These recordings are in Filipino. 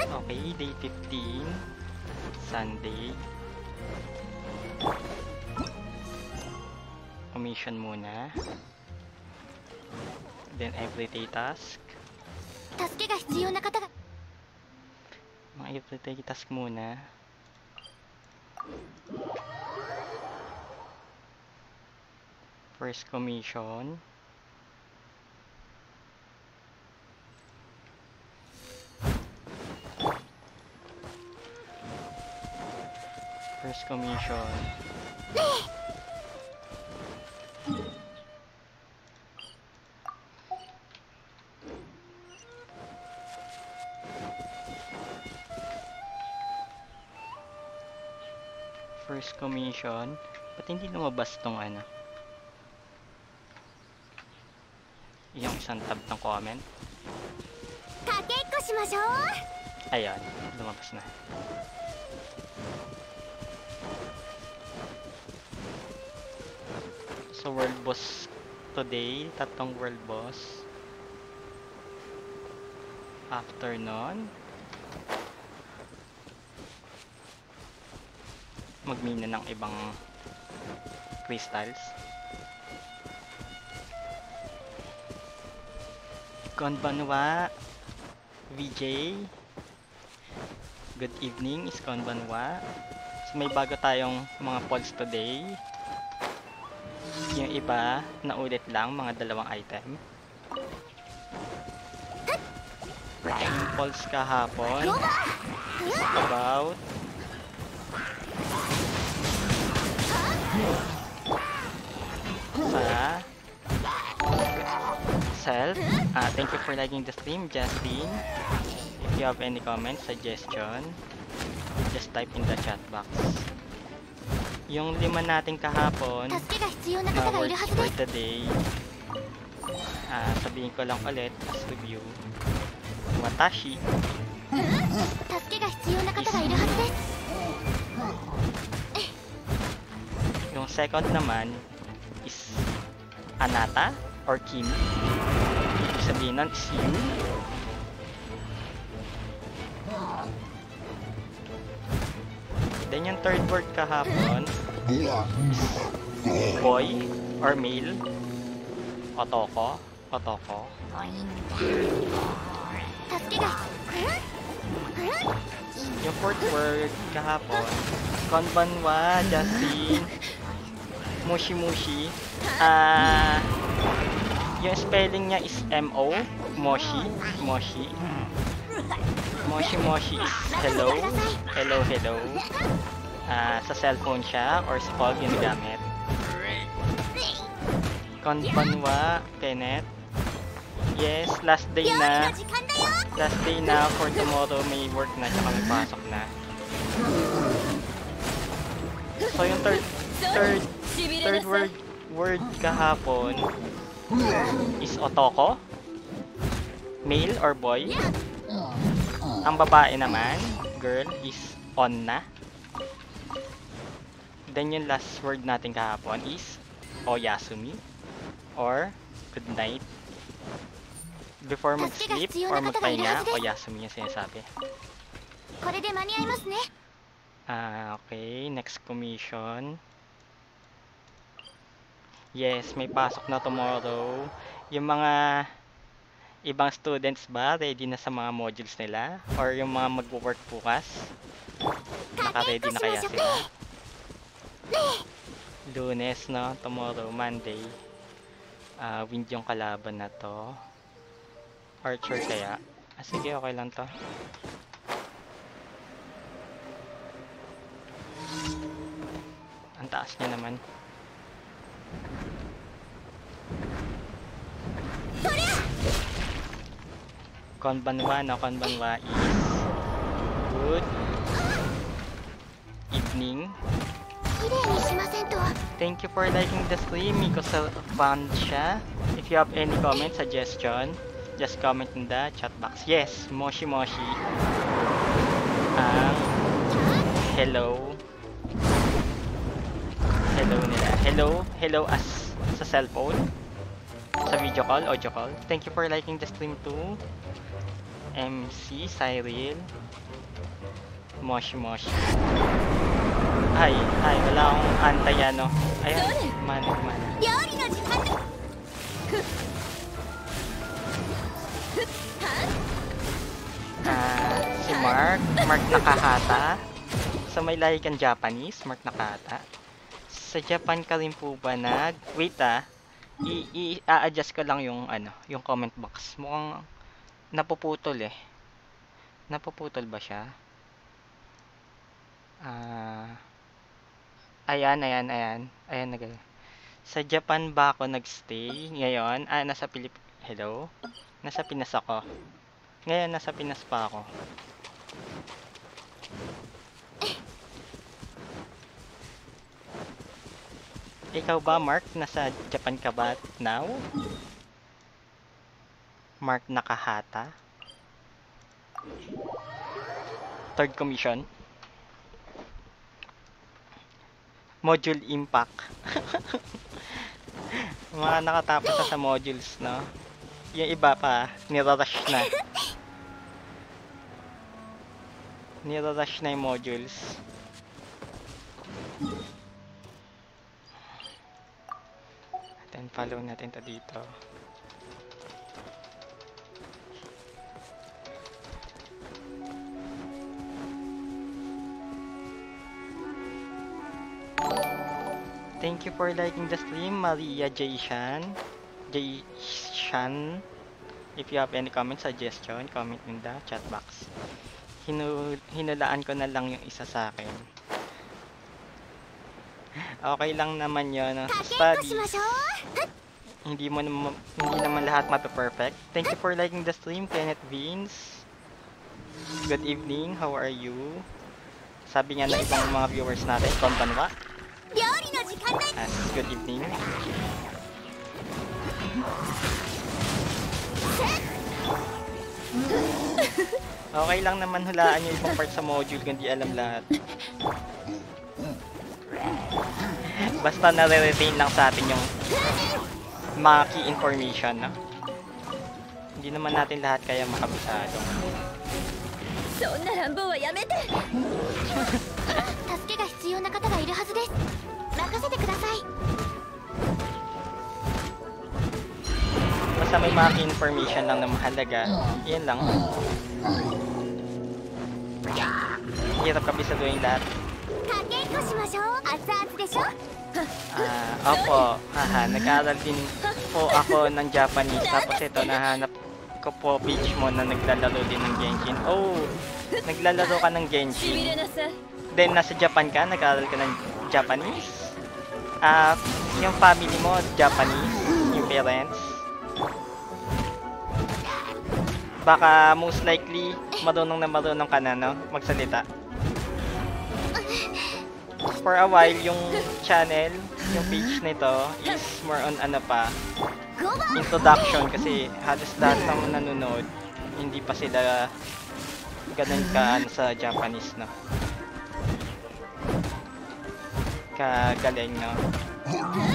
Okay, day 15. Sunday. Commission muna. Then everyday task. Mga everyday task muna. First commission. First commission. First commission. Ba't hindi lumabas tong ano? Yung isang tab ng comment. Ayan, lumabas na. So world boss today, tatlong world boss. After nun, magmina ng ibang crystals. Konbanwa, VJ. Good evening, is Konbanwa. So may bago tayong mga polls today. Yung iba, naulit lang, mga dalawang item. Yung polls kahapon is about sa self. Thank you for liking the stream, Justin. If you have any comments, suggestion, just type in the chat box. Yung lima natin kahapon na words for today, sabihin ko lang ulit as review. Watashi yung second naman is Anata or Kim. Ibig sabihin nun is you. Then yung third word kahapon is boy or male. Otoko. Otoko. Yung fourth word kahapon, Konbanwa, Justin, Mushi Mushi. Yung spelling niya is M-O, Moshi, Moshi. Moshi Moshi is hello, hello, hello. Sa cellphone siya or sa call ginagamit. Konbanwa, Kenneth. Yes, last day na. Last day na for tomorrow, may work na tsaka may pasok na. So yung third word kahapon is Otoko. Male or boy. Ang babae naman, girl, is Onna. Then yung last word natin kahapon is Oyasumi or good night. Before mag-sleep or magpahinga, Oyasumi yung sinasabi. Okay, next commission. Yes, may pasok na tomorrow. Yung mga ibang students ba, ready na sa mga modules nila? Or yung mga mag-work bukas? Naka-ready na kaya sila? Lunes, no? Tomorrow, Monday. Wind yung kalaban na to. Archer kaya? Sige, okay lang to. Ang taas niya naman. Konbanwa, no? Konbanwa is good evening. Thank you for liking the stream, Miko sa fan siya. If you have any comment, suggestion, just comment in the chat box. Yes, Moshi Moshi. Hello. Hello nila. Hello as sa cellphone. Sa video call, audio call. Thank you for liking the stream too. MC, Cyril, Moshi Moshi. Ay, wala akong antay ano. Ayan, manik. Si Mark Nakahata. So may lahi kang Japanese, Mark Nakahata. Sa Japan ka rin po ba wait i-adjust ko lang yung yung comment box. Mukhang napuputol eh. Napuputol ba siya? Ayan. Sa Japan ba ako nagstay ngayon? Hello? Nasa Pinas ako. Ngayon, nasa Pinas pa ako. Ikaw ba, Mark? Nasa Japan ka ba now? Mark Nakahata? Third commission? Module Impact. Mga nakatapos na sa modules, no? Yung iba pa, nirarush na. Nirarush na yung modules. Then follow natin to dito. Thank you for liking the stream, Maria Jayshan. If you have any comment, suggestion, comment in the chat box. Hinulaan ko na lang yung isa sa akin. Okay lang naman yun. Studies. Hindi naman lahat mape-perfect. Thank you for liking the stream, Kenneth Vince. Good evening, how are you? Sabi nga ng ibang mga viewers natin, konbanwa. Good evening. Okay lang naman hulaan yung ibang part sa module kung di alam lahat. Basta nare-retain lang sa atin yung mga key information, no? Hindi naman natin lahat kaya makabisado. Basta may mga key information lang na mahalaga, yan lang. Hirap kabisaduhin lahat. Opo, nag-aaral din po ako ng Japanese. Tapos ito, nahanap ko po page mo na naglalaro din ng Genshin. Oh, naglalaro ka ng Genshin. Then, nasa Japan ka? Nag-aaral ka ng Japanese? Yung family mo, Japanese? Yung parents? Baka most likely, marunong ka na, no? Magsalita. For a while, yung channel, yung page nito is more on introduction kasi halos lahat ng nanonood hindi pa sila ganun sa Japanese, no? Kagaling, no?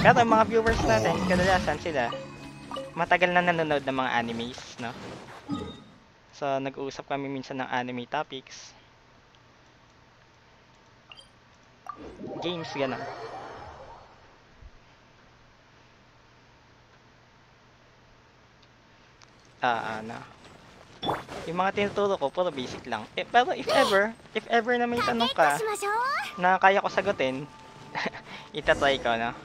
Pero mga viewers natin, kadalasan sila matagal na nanonood ng mga animes, no? So, nag-uusap kami minsan ng anime topics. Games, gano'n. Yung mga tinuturo ko, puro basic lang. Pero if ever na may tanong ka na kaya ko sagutin, itatry ko, no?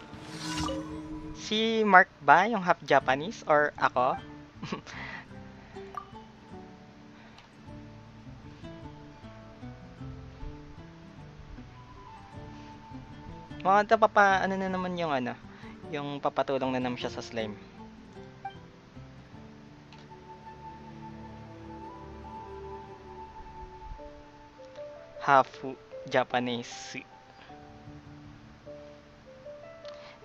Si Mark ba yung half Japanese or ako? Mga ano na naman yung yung papatulong na naman siya sa slime. Half Japanese.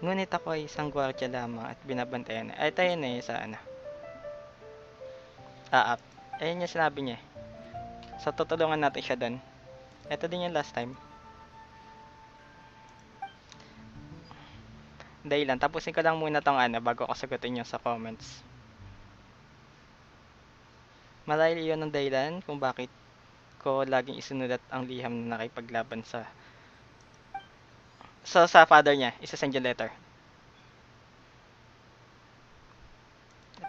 Ngunit ako ay isang gwardiya lamang at binabantayan. Ay, tayo na yun sa ayun yung sinabi niya. So, tutulungan natin siya doon. Ito din yung last time. Dahil lang, tapusin ko lang muna tong bago ako sagutin yung sa comments. Marahil iyon ang dahilan kung bakit ko laging isinulat ang liham na nakipaglaban sa... So, sa father niya, isa-send yung letter.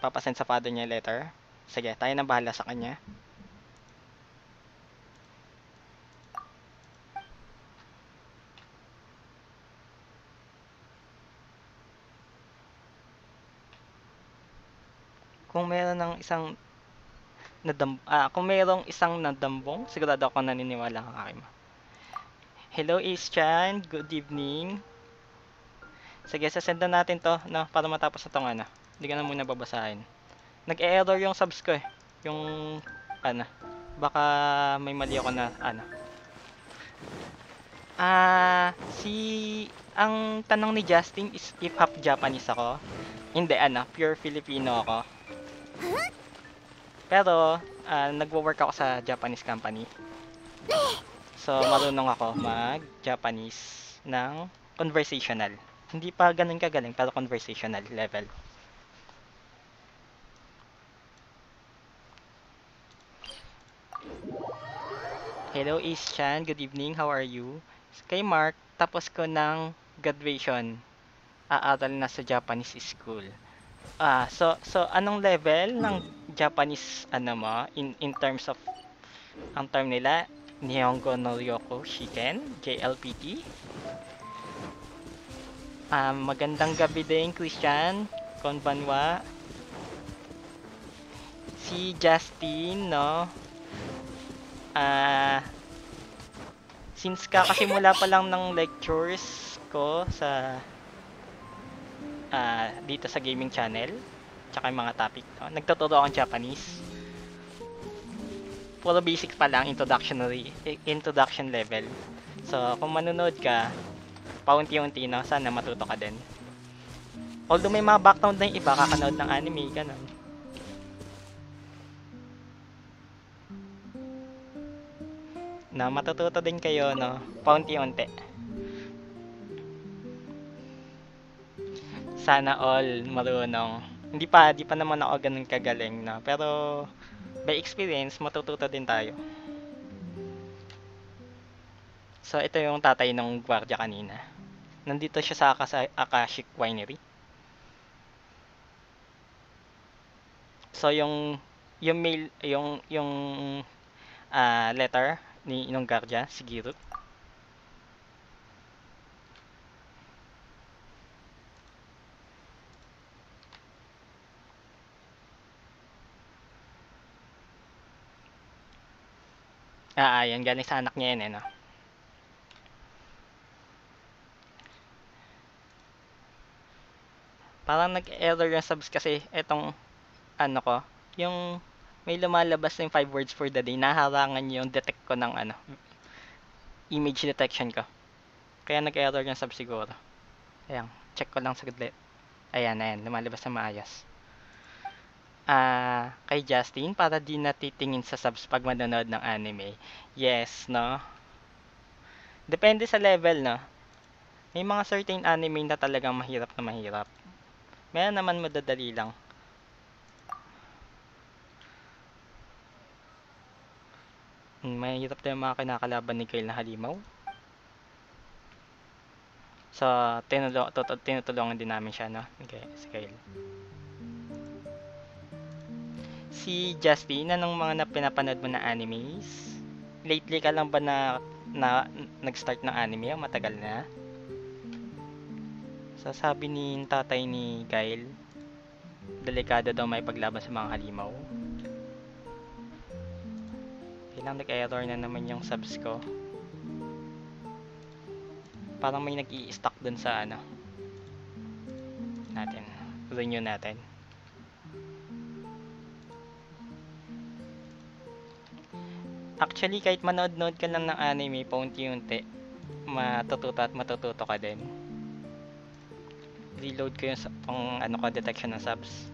Papasend sa father niya yung letter. Sige, tayo nang bahala sa kanya. Kung meron ng isang kung mayroong isang nadambong, sigurado ako naniniwala kang akin. Hello, Ace-chan. Good evening. Sige, sasend na natin to, no, para matapos na tong ano. Hindi ka na muna babasahin. Nag-error yung subs ko eh. Yung, ano, baka may mali ako na, ano. Ang tanong ni Justin is if half Japanese ako. Hindi, ano, pure Filipino ako. Pero, nagwo-work ako sa Japanese company. So, marunong ako mag-Japanese ng conversational. Hindi pa ganun kagaling, pero conversational level. Hello, Ace-chan. Good evening. How are you? Kay Mark, tapos ko ng graduation. Aaral na sa Japanese school. So anong level ng Japanese ano mo in terms of ang term nila Nihongo no Ryoko Shiken, JLPT. Magandang gabi din, Christian. Konbanwa. Si Justin, no? Since kakasimula pa lang ng lectures ko sa dito sa gaming channel, tsaka yung mga topic, no? Nagtuturo akong Japanese. Puro basics pa lang, introduction level. So, kung manonood ka, paunti-unti, no? Sana matuto ka din. Although may mga background na yung iba, kakanood ng anime, ganun. Na matututo din kayo, no? Paunti-unti. Sana all marunong. Di pa naman ako ganun kagaling, no? Pero, by experience, matututo din tayo. So, ito yung tatay ng gwardiya kanina. Nandito siya sa Akashic Winery. So, yung mail, yung letter ni Inong Guardia, si Giru. Yan, galing sa anak niya yun, eh, no? Parang nag-error yung subs kasi etong ano ko, yung may lumalabas na yung 5 words for the day, naharangan yung detect ko ng ano, image detection ko. Kaya nag-error yung subs siguro. Ayan, check ko lang saglit. Ayan, lumalabas na maayos. Kay Justin, para di natitingin sa subs pag manonood ng anime. Yes, no? Depende sa level, no? May mga certain anime na talagang mahirap na mahirap. Meron naman madadali lang. Mahirap na yung mga kinakalaban ni Kyle na halimaw. So, tinutulungan din namin siya, no? Okay, si Kyle. Si Justin, anong mga pinapanood mo na animes? Lately ka lang ba nag-start ng anime? Matagal na? So, sabi ni tatay ni Kyle, delikado daw may paglaban sa mga halimaw. Kailang nag-error na naman yung subs ko. Parang may nag-i-stock dun sa ano natin. Renew natin. Actually, kahit manood-nood ka lang ng anime, paunti-unti, matututo ka din. Reload ko yung pang ano ko, detection ng subs.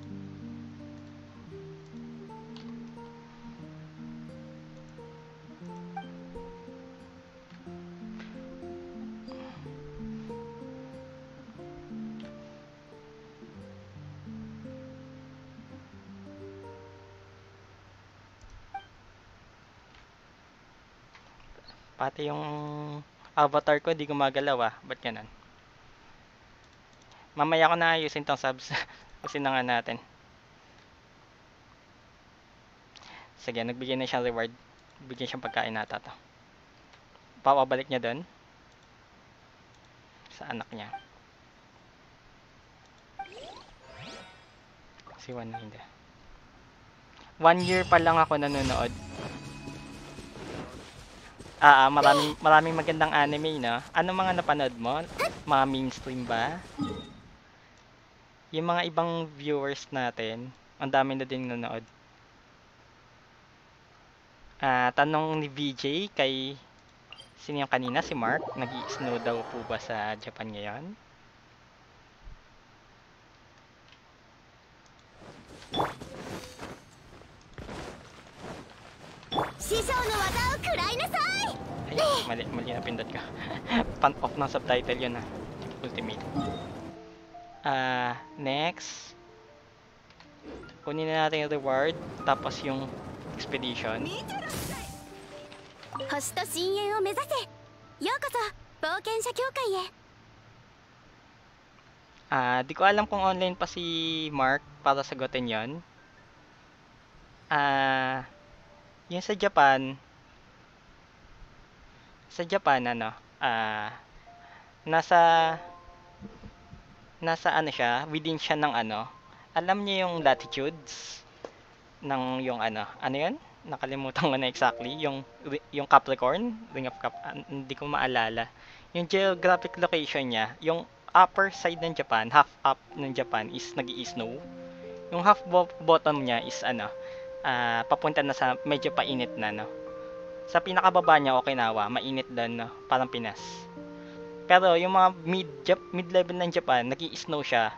Pati yung avatar ko di gumagalaw ah. Ba't ganun? Mamaya ko na ayusin tong subs. Kasi na nga natin. Sige, nagbigay na siyang reward. Bigyan siyang pagkain nata to. Papabalik niya doon. Sa anak niya. Si Juan hindi. 1 year pa lang ako nanonood. Maraming magandang anime, no? Ano mga napanood mo? Mga mainstream ba? Yung mga ibang viewers natin, ang dami na din nanonood. Tanong ni VJ kay sino yung kanina? Si Mark. Nag-i-snow daw po ba sa Japan ngayon? Ay, mali na pindot ko. Pan-off ng subtitle yun ah. Ultimate. Next. Kunin na natin yung reward. Tapos yung expedition. Di ko alam kung online pa si Mark para sagutin yon. Yung sa Japan ano, nasa ano siya, within siya ng ano, alam niyo yung latitudes ng yung ano yun? Nakalimutan ko na exactly, yung Capricorn, Ring of Cap, hindi ko maalala. Yung geographic location niya, yung upper side ng Japan, half up ng Japan is nag-i-snow. Yung half bottom niya is ano, papunta na sa medyo painit na, no. Sa pinakababa niya Okinawa, mainit doon, no, parang Pinas. Pero yung mga mid-level ng Japan, nag-i-snow siya.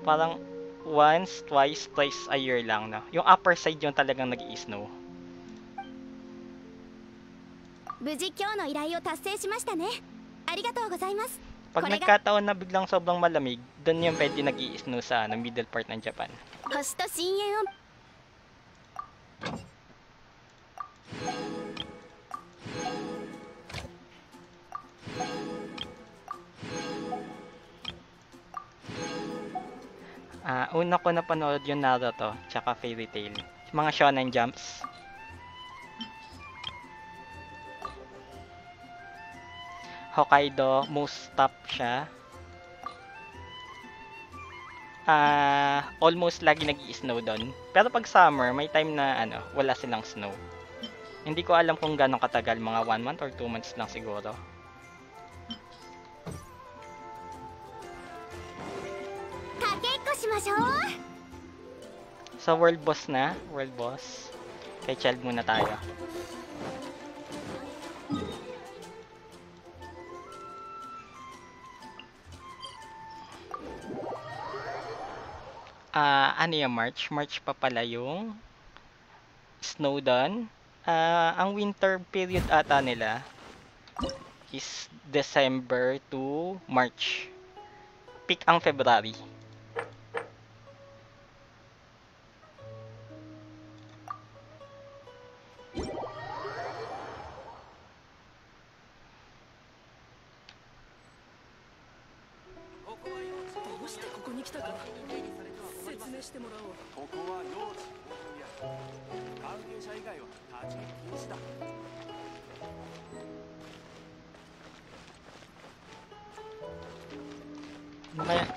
Parang once, twice, thrice a year lang, no. Yung upper side yung talagang nag-i-snow. Pag nagkataon na biglang sobrang malamig, doon yung pwede nag-i-snow sa middle part ng Japan. Una ko napanood yung Naruto, tsaka Fairy Tail. Mga shonen jumps. Hokkaido, most top siya. Almost lagi nag-i-snow doon. Pero pag summer, may time na ano, wala silang snow. Hindi ko alam kung gano'ng katagal, mga 1 month or 2 months lang siguro. So world boss na, world boss. Kay child muna tayo. Ano yung March? March pa pala yung snow doon. Ang winter period ata nila is December to March. Peak ang February.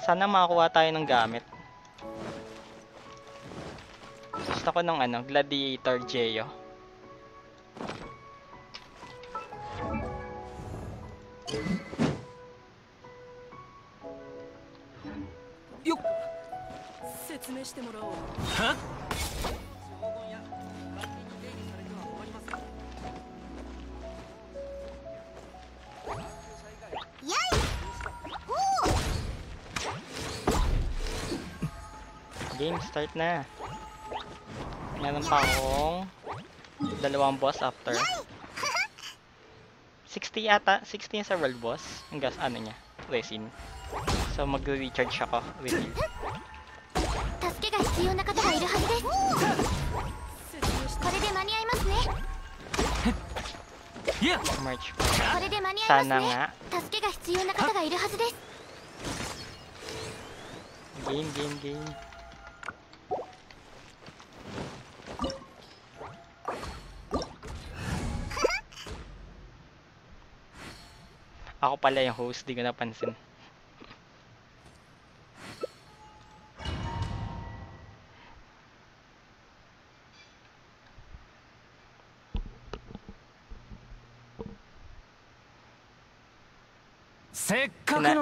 Sana makakuha tayo ng gamit. Gusto ko ng ano, Gladiator Geo. Yuk. Huh? Game start na. Meron pa akong 2 boss after. 60 ata, 60 sa world boss. Ang gas ano niya, resin. So magre-recharge ako with you. March こ pa. れで間に合います Sana ね nga. 助けが必要な方がいるはずです Game. Ako pala yung host, di ko napansin.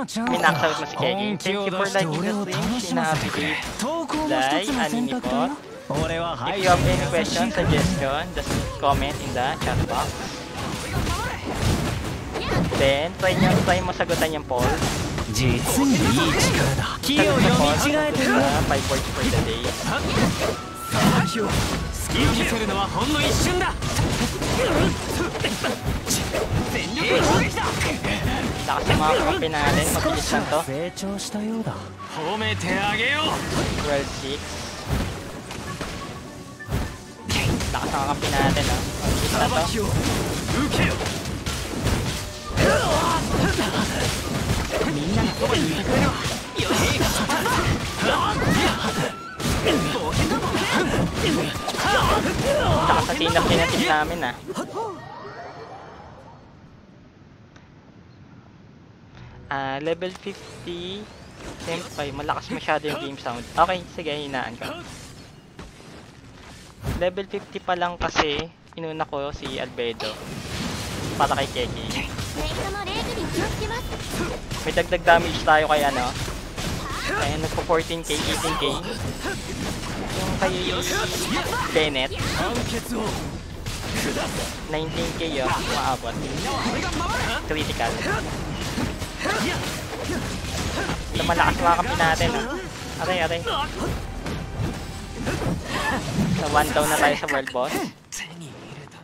Minakasawit mo si Kegi. Thank you for liking the stream, Shinaabigate, Lai, Aninipot. If you have any questions, suggestion, just comment in the chat box. Then, try mo sagutan yung poll. 実にいい力だ気を Sagot 読 sa み poll 違えてるな sa 5 words for the day. 隙を見せるのはほんの一瞬だ全力攻撃だ Lakas ng mga kampi natin, mabilis lang to. 成長したようだ褒めてあげよう World 6. Lakas ng mga kampi natin, oh. Mabilis na to. 裁きを受けよみんなのそばにいてくれるわよし出発だ冒険だ冒険 Lakas sa tinap-tinapin namin, ah. Level 50. Senpai, malakas masyado yung game sound. Okay, sige, hinaan ko. Level 50 pa lang kasi, inuna ko si Albedo. Para kay Keki. メイトの礼儀に気をつけます May dagdag damage tayo kay ano. Kaya nagpo 14k, 18k. Yung kay Bennett, 判決を 19k yun, maabot. Critical. Ito malakas mga kampi natin, oh. Aray. Sa 1 down na tayo sa world boss. 手に入れた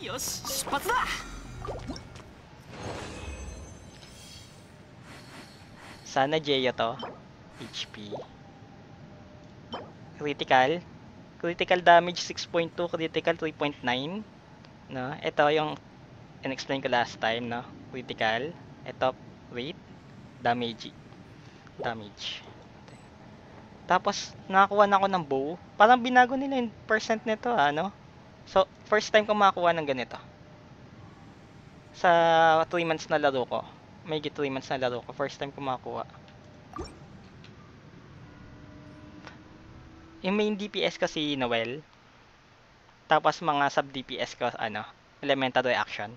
よし出発だ Sana Jeyo to. HP. Critical damage 6.2, critical 3.9. No? Ito yung in-explain ko last time, no? Critical. Ito rate, damage. Tapos nakakuha na ako ng bow. Parang binago nila yung percent nito, ano? So, first time ko makakuha ng ganito. Sa 3 months na laro ko. May 3 months na laro ko. First time ko makakuha. Yung main DPS ko si Noel. Tapos mga sub DPS ko, ano, elemental reaction.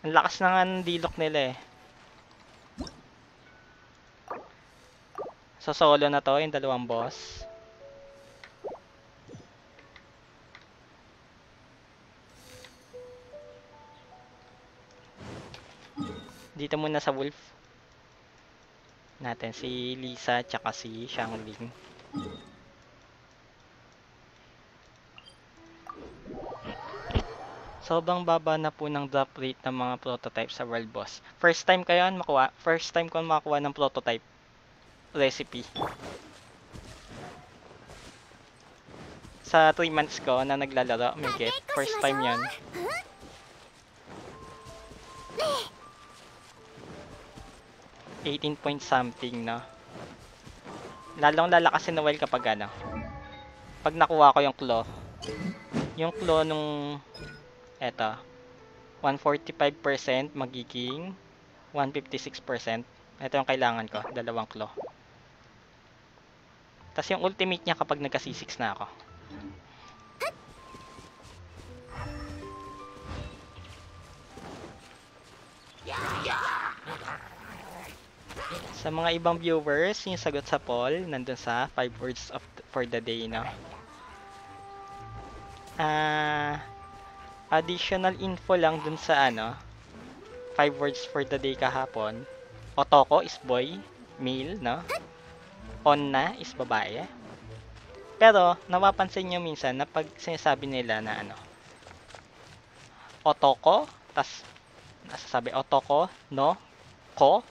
Ang lakas na nga ng dilok nila, eh. So, solo na to, yung dalawang boss. Dito muna sa Wolf natin si Lisa tsaka si Xiangling. Sobrang baba na po ng drop rate ng mga prototype sa world boss. First time ko makuha ng prototype recipe. Sa 3 months ko na naglalaro, may get. First time yan. 18 point something, no? Lalong lalakas si Noel kapag ano. Pag nakuha ko yung claw. Yung claw nung eto 145% magiging 156%. Ito yung kailangan ko, dalawang claw. Tapos yung ultimate niya kapag nagka C6 na ako. Sa mga ibang viewers, yung sagot sa poll nandun sa 5 words for the day, no? Additional info lang dun sa ano, 5 words for the day kahapon. Otoko is boy, male, no? Onna is babae. Pero napapansin nyo minsan na pag sinasabi nila na ano, Otoko, tas nasasabi Otoko, no, ko,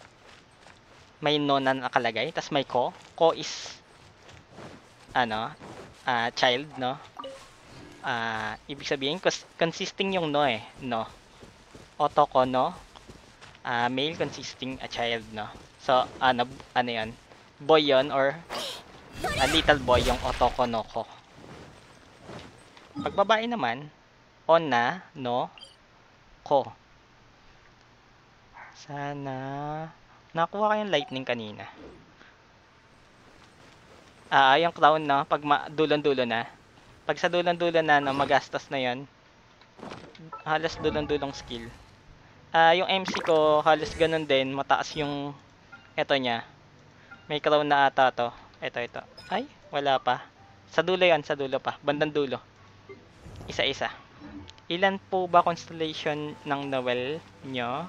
may no na nakalagay, tas may ko is ano, child, no? Ibig sabihin, consisting yung no eh, no. Otoko no, male consisting a child, no? So, ano yan? Boy yon or a little boy yung otoko no ko. Pag babae naman, onna no ko. Sana nakuha kayong lightning kanina. Yung crown, no? Pag dulo-dulo na. Pag sa dulo-dulo na, no, magastos na yon. Halos dulo-dulong skill. Yung MC ko, halos ganun din. Mataas yung eto niya. May crown na ata to. Ito. Ay, wala pa. Sa dulo yan, sa dulo pa. Bandang dulo. Isa-isa. Ilan po ba constellation ng Noel nyo?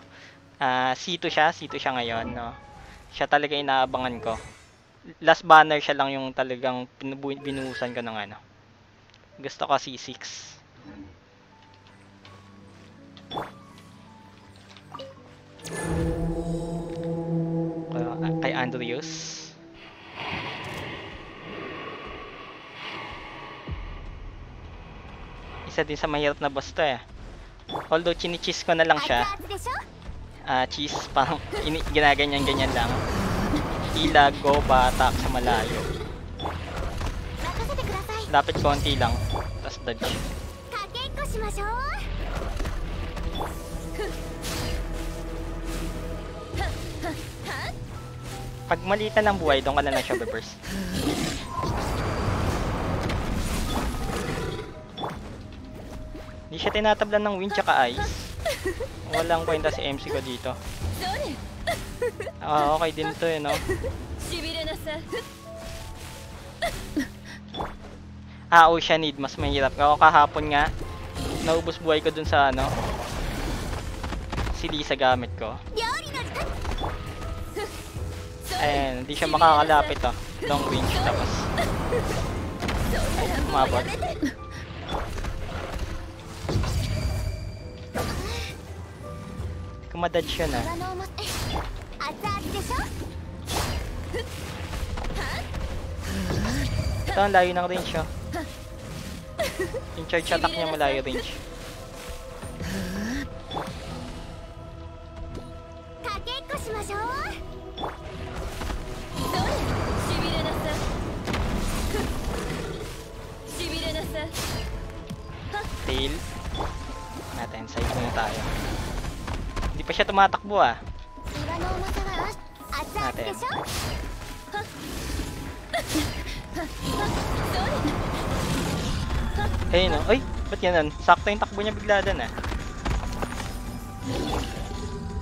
C2 siya ngayon, no? Siya talaga inaabangan ko. Last banner siya lang yung talagang binuhusan ko ng ano. Gusto ko C6. Kay Andrews. Isa din sa mahirap na boss to eh. Although chini-cheese ko na lang siya. Cheese, parang ginaganyan-ganyan lang. Ilag, go, batak sa malayo. Lapit konti lang. Tapos dodge. Pag malita ng buhay, doon ka na lang siya be-burst. Hindi siya tinatablan ng wind tsaka ice. Walang kwenta si MC ko dito. Okay din to eh, no? Ocean need, mas mahirap. Ako kahapon nga, naubos buhay ko dun sa ano, si Lisa gamit ko. Ayan, hindi siya makakalapit oh. Long range tapos. Ay, umabot. Kumadadge siya na. Ito, ang layo ng range oh. Yung charge attack niya malayo range. Tail. Natin, side muna tayo. Hindi pa siya tumatakbo ah. Natin. Hey no, ay, ba't yan? Sakto yung takbo niya bigla dun ah.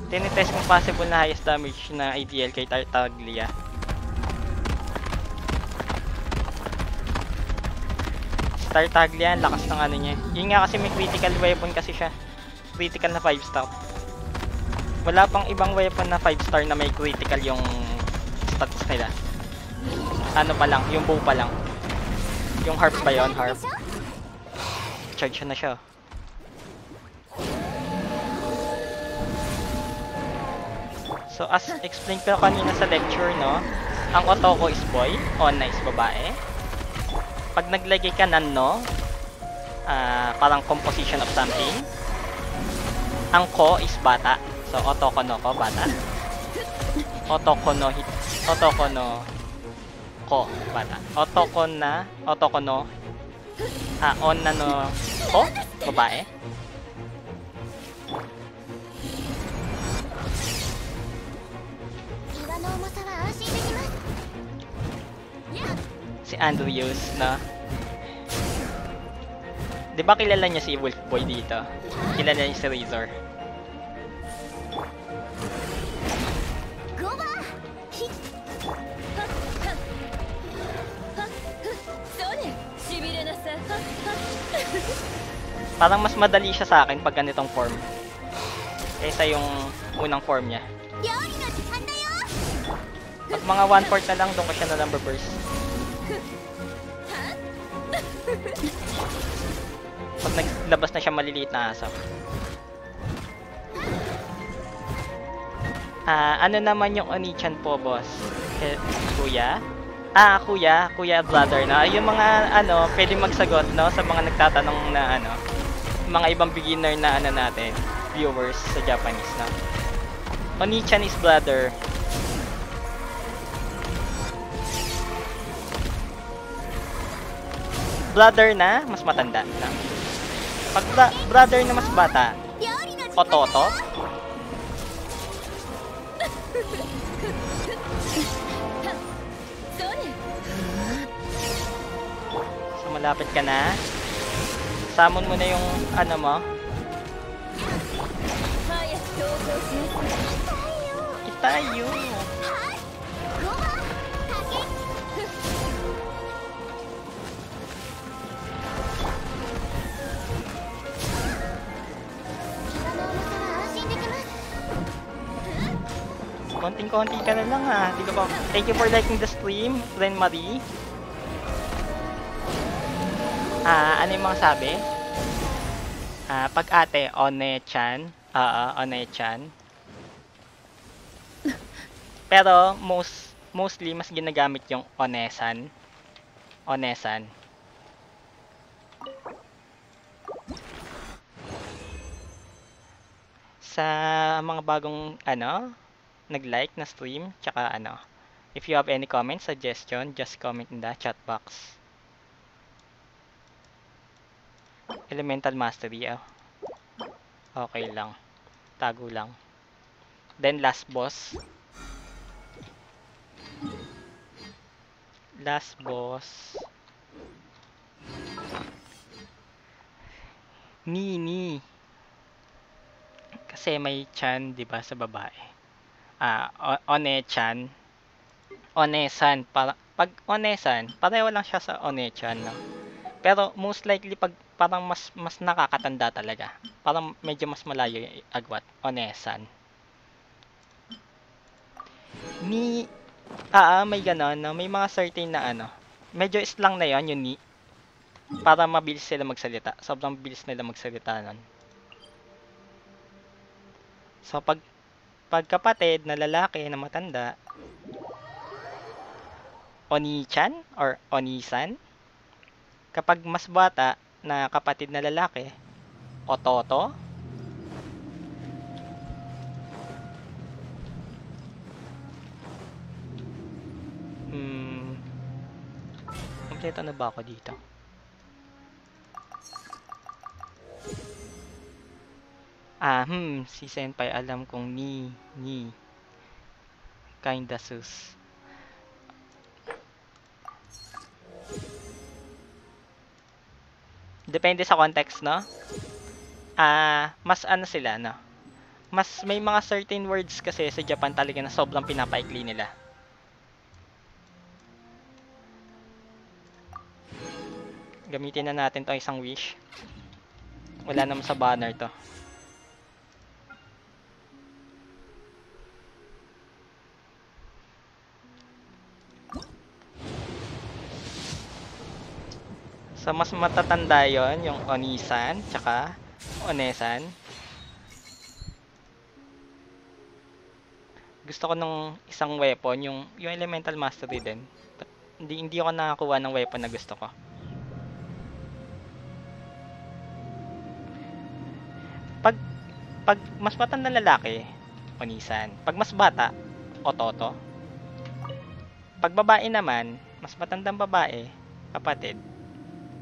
Tinitest kung possible na highest damage na ADL kay Tartaglia. Tartaglia, lakas ng ano niya. Yun nga kasi may critical weapon kasi siya. Critical na 5 star. Wala pang ibang weapon na 5 star na may critical yung stats nila. Ano pa lang, yung bow pa lang. Yung harp ba yun? Harp. Charge na siya. So as explained ko kanina sa lecture, no, ang Otoko is boy, Onna is babae. Pag naglagay ka ng no, parang composition of something, ang ko is bata. So Otoko no ko, bata. Otoko no ko, bata. Otoko no Onna no ko, babae. Si Andrews na. 'Di ba kilala niya si Wolf Boy dito? Kilala niya si Razor. Parang mas madali siya sa akin pag ganitong form kaysa yung unang form niya. Pag mga 1/4 na lang, doon ko siya na number burst. Pag naglabas na siya maliliit na asap. Ano naman yung Onichan po, boss? Kuya? Kuya brother, no? Yung mga, pwede magsagot, no? Sa mga nagtatanong na, mga ibang beginner na, natin, viewers sa Japanese, no? Oni-chan is brother. Brother na, mas matanda, no? Pag brother na mas bata, 料理の時間 Ototo? So, malapit ka na. Summon mo na yung, mo. 早く投稿しなさい Itayo! ご飯かけ 気の重さは安心できます Konting-konti ka na lang ha. Di ka ba? Thank you for liking the stream, Ren Marie. Ano yung mga sabi? Pag ate, One-chan. One-chan. Pero, mostly, mas ginagamit yung One-san. One-san. Sa mga bagong, nag-like na stream, tsaka if you have any comments, suggestion, just comment in the chat box. Elemental Mastery, okay lang. Tago lang. Then last boss. Last boss. Ni. Kasi may chan, 'di ba, sa babae. One-chan. One-san. Pag One-san, pareho lang siya sa One-chan, no? Pero most likely pag parang mas nakakatanda talaga. Parang medyo mas malayo yung agwat. One-san. Ni may ganon, no? May mga certain na medyo slang na yon yung ni. Para mabilis sila magsalita. Sobrang bilis nila magsalita nun. So pag kapatid na lalaki na matanda, Oni-chan or Oni-san. Kapag mas bata na kapatid na lalaki, Ototo. Kompleto na ba ako dito? Si Senpai alam kong ni. Kinda sus. Depende sa context, no? Mas sila, no? Mas may mga certain words kasi sa Japan talaga na sobrang pinapaikli nila. Gamitin na natin to isang wish. Wala naman sa banner to. So, mas matatanda yon yung Oni-san, tsaka One-san. Gusto ko nung isang weapon, yung Elemental Mastery din. Hindi ako nakakuha ng weapon na gusto ko. Pag mas matanda lalaki, Oni-san. Pag mas bata, Ototo. Pag babae naman, mas matandang babae, kapatid,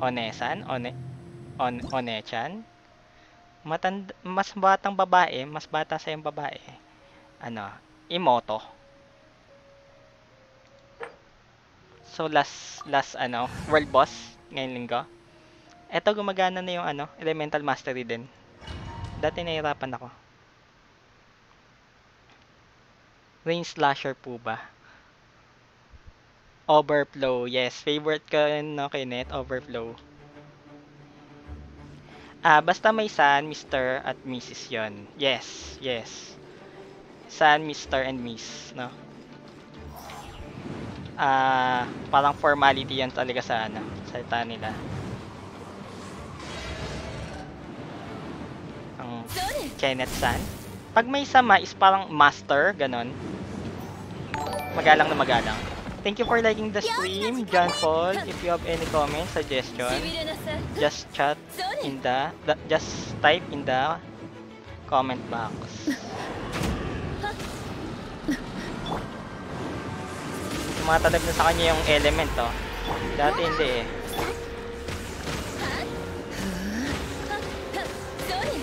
One-san, One-chan. Mas batang babae, mas bata sa yung babae, Imoto. So last world boss ngayong linggo. Eto gumagana na yung Elemental Mastery din. Dati nahirapan ako. Rain Slasher po ba? Overflow, yes. Favorite ko kay Net, Overflow. Basta may San, Mr. at Mrs. yon. Yes. San, Mr. and Miss, no? Parang formality yan talaga sa salita nila. Ang Kenneth San. Pag may sama is parang master, ganon. Magalang na magalang. Thank you for liking the stream, John Paul. If you have any comments, suggestion, しびれなさい just chat in just type in the comment box. Tumatalab na sa kanya yung element, oh. Dati hindi eh. それ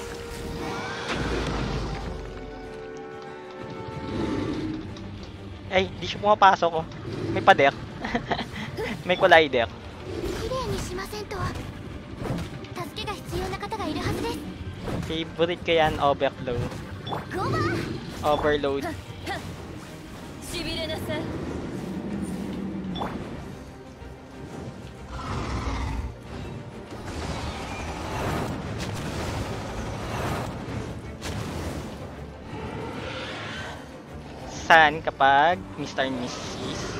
Ay, di siya pumapasok, oh. May pader. May collider. きれいにしませんと助けが必要な方がいるはずです Favorite ko yan, overflow. ゴーバー Overload. しびれなさい Saan kapag Mr. and Mrs.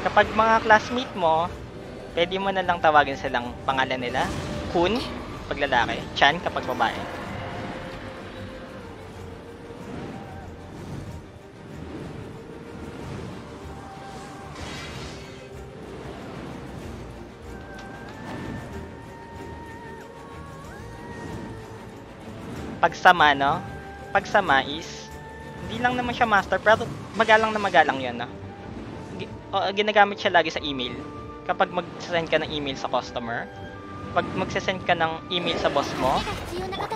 Kapag mga classmate mo, pwede mo na lang tawagin silang pangalan nila. Kun, pag lalaki. Chan, kapag babae. Pagsama, no? Pagsama is hindi lang naman siya master, pero magalang na magalang yun, no? Ginagamit siya lagi sa email. Kapag mag-send ka ng email sa customer, pag mag-send ka ng email sa boss mo, 助けが必要な方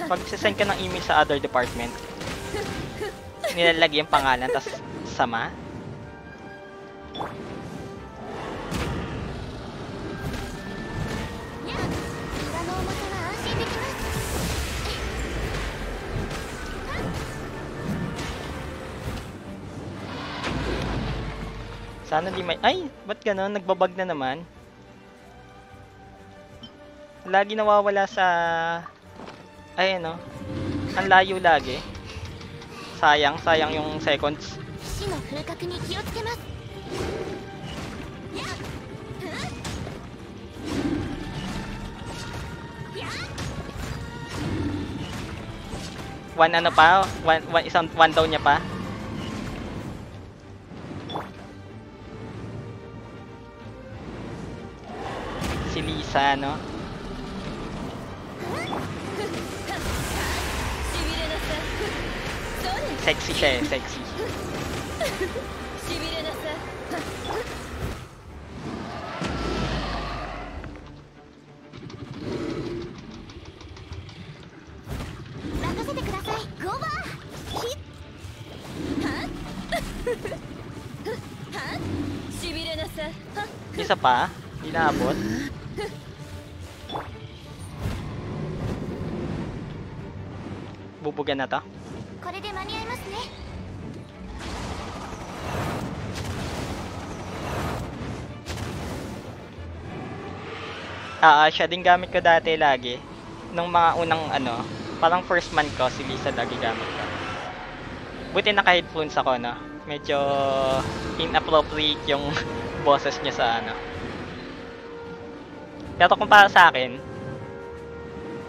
pag send ka ng email sa other department, nilalagay yung pangalan, tas sama. Sana di may... Ay! Ba't gano'n? Nagbabag na naman. Lagi nawawala sa... Ay, ano? Ang layo lagi. Sayang. Sayang yung seconds. 死の風格に気をつけます One ano pa? One down niya pa? Si Lisa, no? しびれなさいそれ Sexy siya eh. Sexy. しびれなさい 任せてくださいゴーバーヒッはっはっしびれなさいはっ Isa pa? Hindi naabot? Bubugan na to? これで間に合いますね Siya din gamit ko dati lagi. Nung mga unang ano, parang first month ko, si Lisa lagi gamit ko. Buti naka-headphones ako, no? Medyo inappropriate yung boses niya sa ano. Pero kung para sa akin,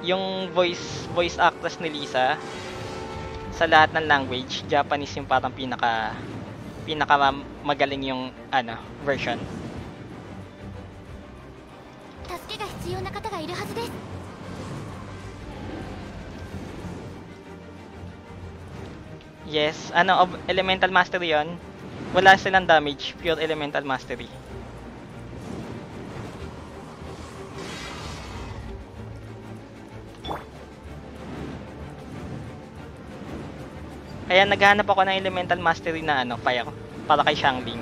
yung voice actress ni Lisa, sa lahat ng language, Japanese yung parang pinaka magaling yung ano, version. 助けが必要な方がいるはずです Yes, ano, elemental mastery yon. Wala silang damage, pure elemental mastery. Kaya naghahanap ako ng elemental mastery na ano, fire, para kay Xiangling.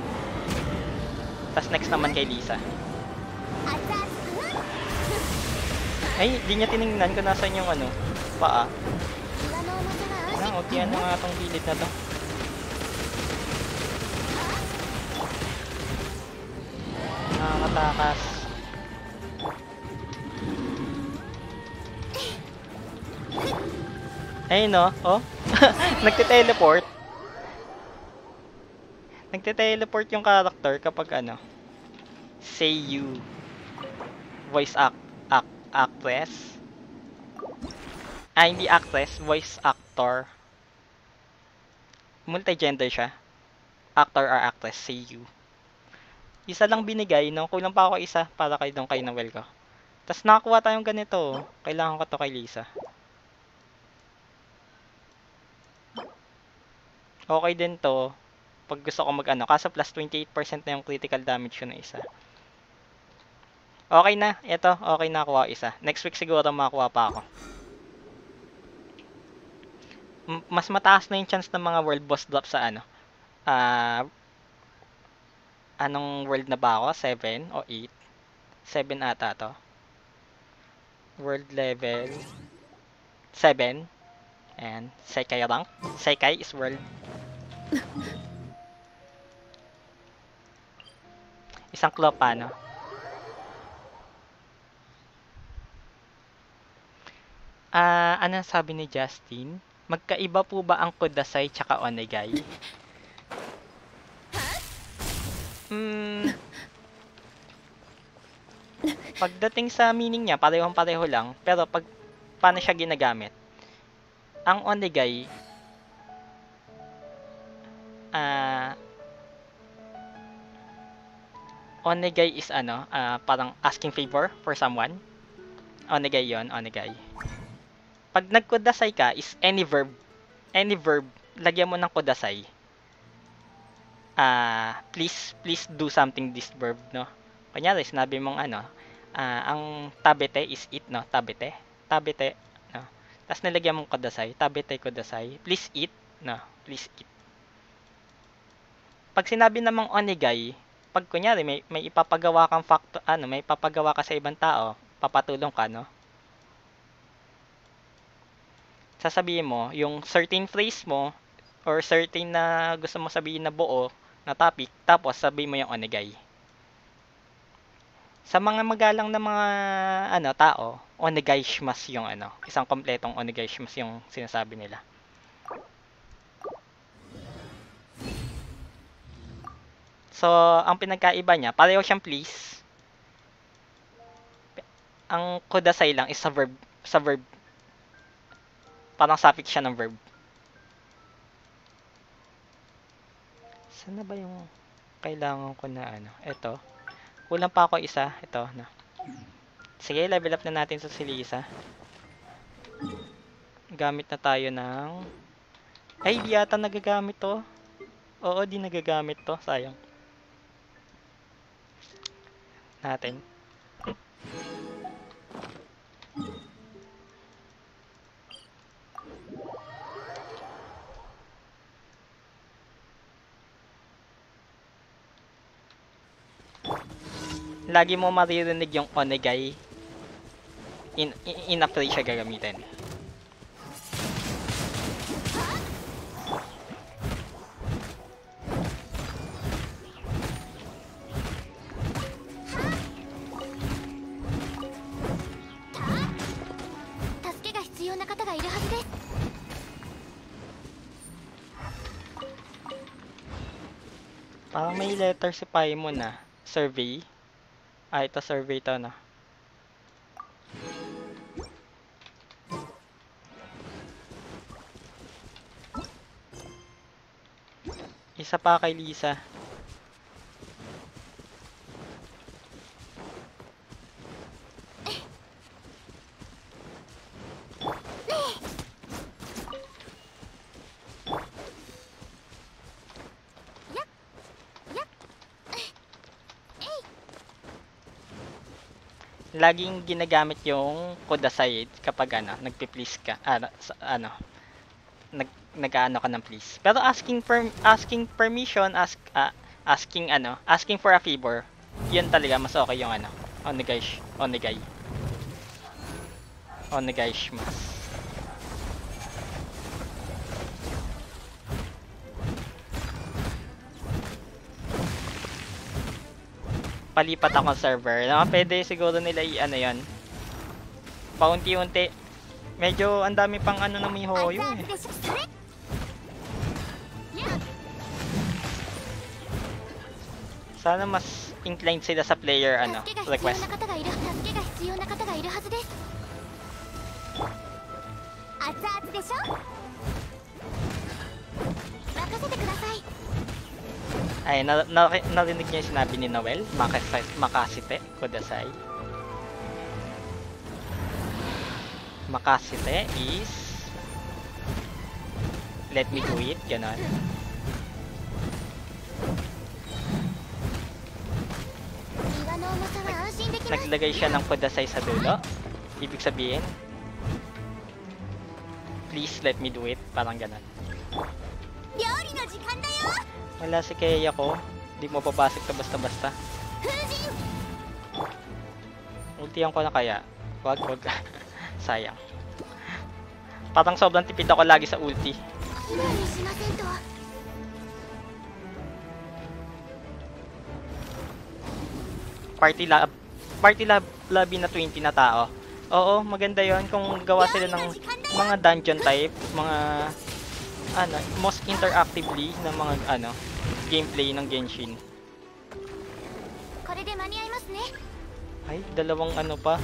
Tapos next naman kay Lisa. Ay, di niya tinignan kung nasan yung ano, paa. 岩の重さが安 Ah, okay, ano nga tong gilid na to? Nakakatakas. Ayun no, oh. Nagte-teleport. Nagte-teleport yung character kapag ano. Say you. Voice actress. Hindi actress, voice actor. Multi-gender siya. actor or actress, Seiyu. Isa lang binigay, no? Kulang pa ako isa para kay doon kay Noel ko. Tapos nakakuha tayong ganito. Kailangan ko to kay Lisa. Okay din to. Pag gusto ko mag-ano. Kaso plus 28% na yung critical damage ko na isa. Okay na. Ito. Okay na kuha isa. Next week siguro makakuha pa ako. Mas mataas na yung chance ng mga world boss drop sa ano. Anong world na ba ako? 7 o 8? 7 ata to. World level 7. And Sekai rank. Sekai is world. Isang claw pa, no? Ano sabi ni Justin? Magkaiba po ba ang Kudasai tsaka Onegai? Pagdating sa meaning niya, parehong-pareho lang. Pero paano siya ginagamit? Ang Onegai, Onegai is ano, parang asking favor for someone. Onegai yon, Onegai. Pag nagkudasay ka is any verb, lagyan mo ng kudasay. Please do something this verb, no? Kunyari, sinabi mong ano, ang tabete is eat, no? Tabete, no? Tapos nilagyan mong kudasay, tabete kudasay, please eat, no? Please eat. Pag sinabi namang onegai, pag kunyari may ipapagawa kang may ipapagawa ka sa ibang tao, papatulong ka, no? Sasabihin mo, yung certain phrase mo, or certain na gusto mo sabihin na buo, na topic, tapos sabihin mo yung onegai. Sa mga magalang na mga tao, onegai shimasu yung isang kompletong onegai shimasu yung sinasabi nila. So, ang pinagkaiba niya, pareho siyang please. Ang kudasai lang is sa verb. Parang suffix siya ng verb. Saan na ba yung kailangan ko na Ito. Kulang pa ako isa. Ito, no. Sige, level up na natin sa si Lisa. Gamit na tayo ng... Ay, di yata nagagamit to. Oo, di nagagamit to. Sayang. Natin. Lagi mo maririnig yung onegai in a phrase siya gagamitin. Parang may letter si Paimon na. Survey. Ito survey to, no. Isa pa kay Lisa. Laging ginagamit yung kudasai kapag nagpi-please ka, nag-ano ka ng please. Pero asking permission, asking for a favor, yun talaga mas okay yung onegai shimasu. Palipat ako ng server. Pwede siguro nila yon. Paunti-unti. Medyo ang dami pang na mihoyo eh. Sana mas inclined sila sa player request. Ay, narinig niyo yung sinabi ni Noel? Makasite, Kudasai. Makasite is let me do it, ganon. Naglagay siya ng Kudasai sa dulo. Ibig sabihin, please let me do it, parang ganon. Wala si Kaya ko. Di mo babasik na basta-basta. Ultihan ko na kaya. Wag. Sayang. Parang sobrang tipid ako lagi sa ulti. Party lobby na 20 na tao. Oo, maganda yon kung gawa sila ng mga dungeon type, mga most interactively na mga gameplay ng Genshin. Ay, dalawang pa.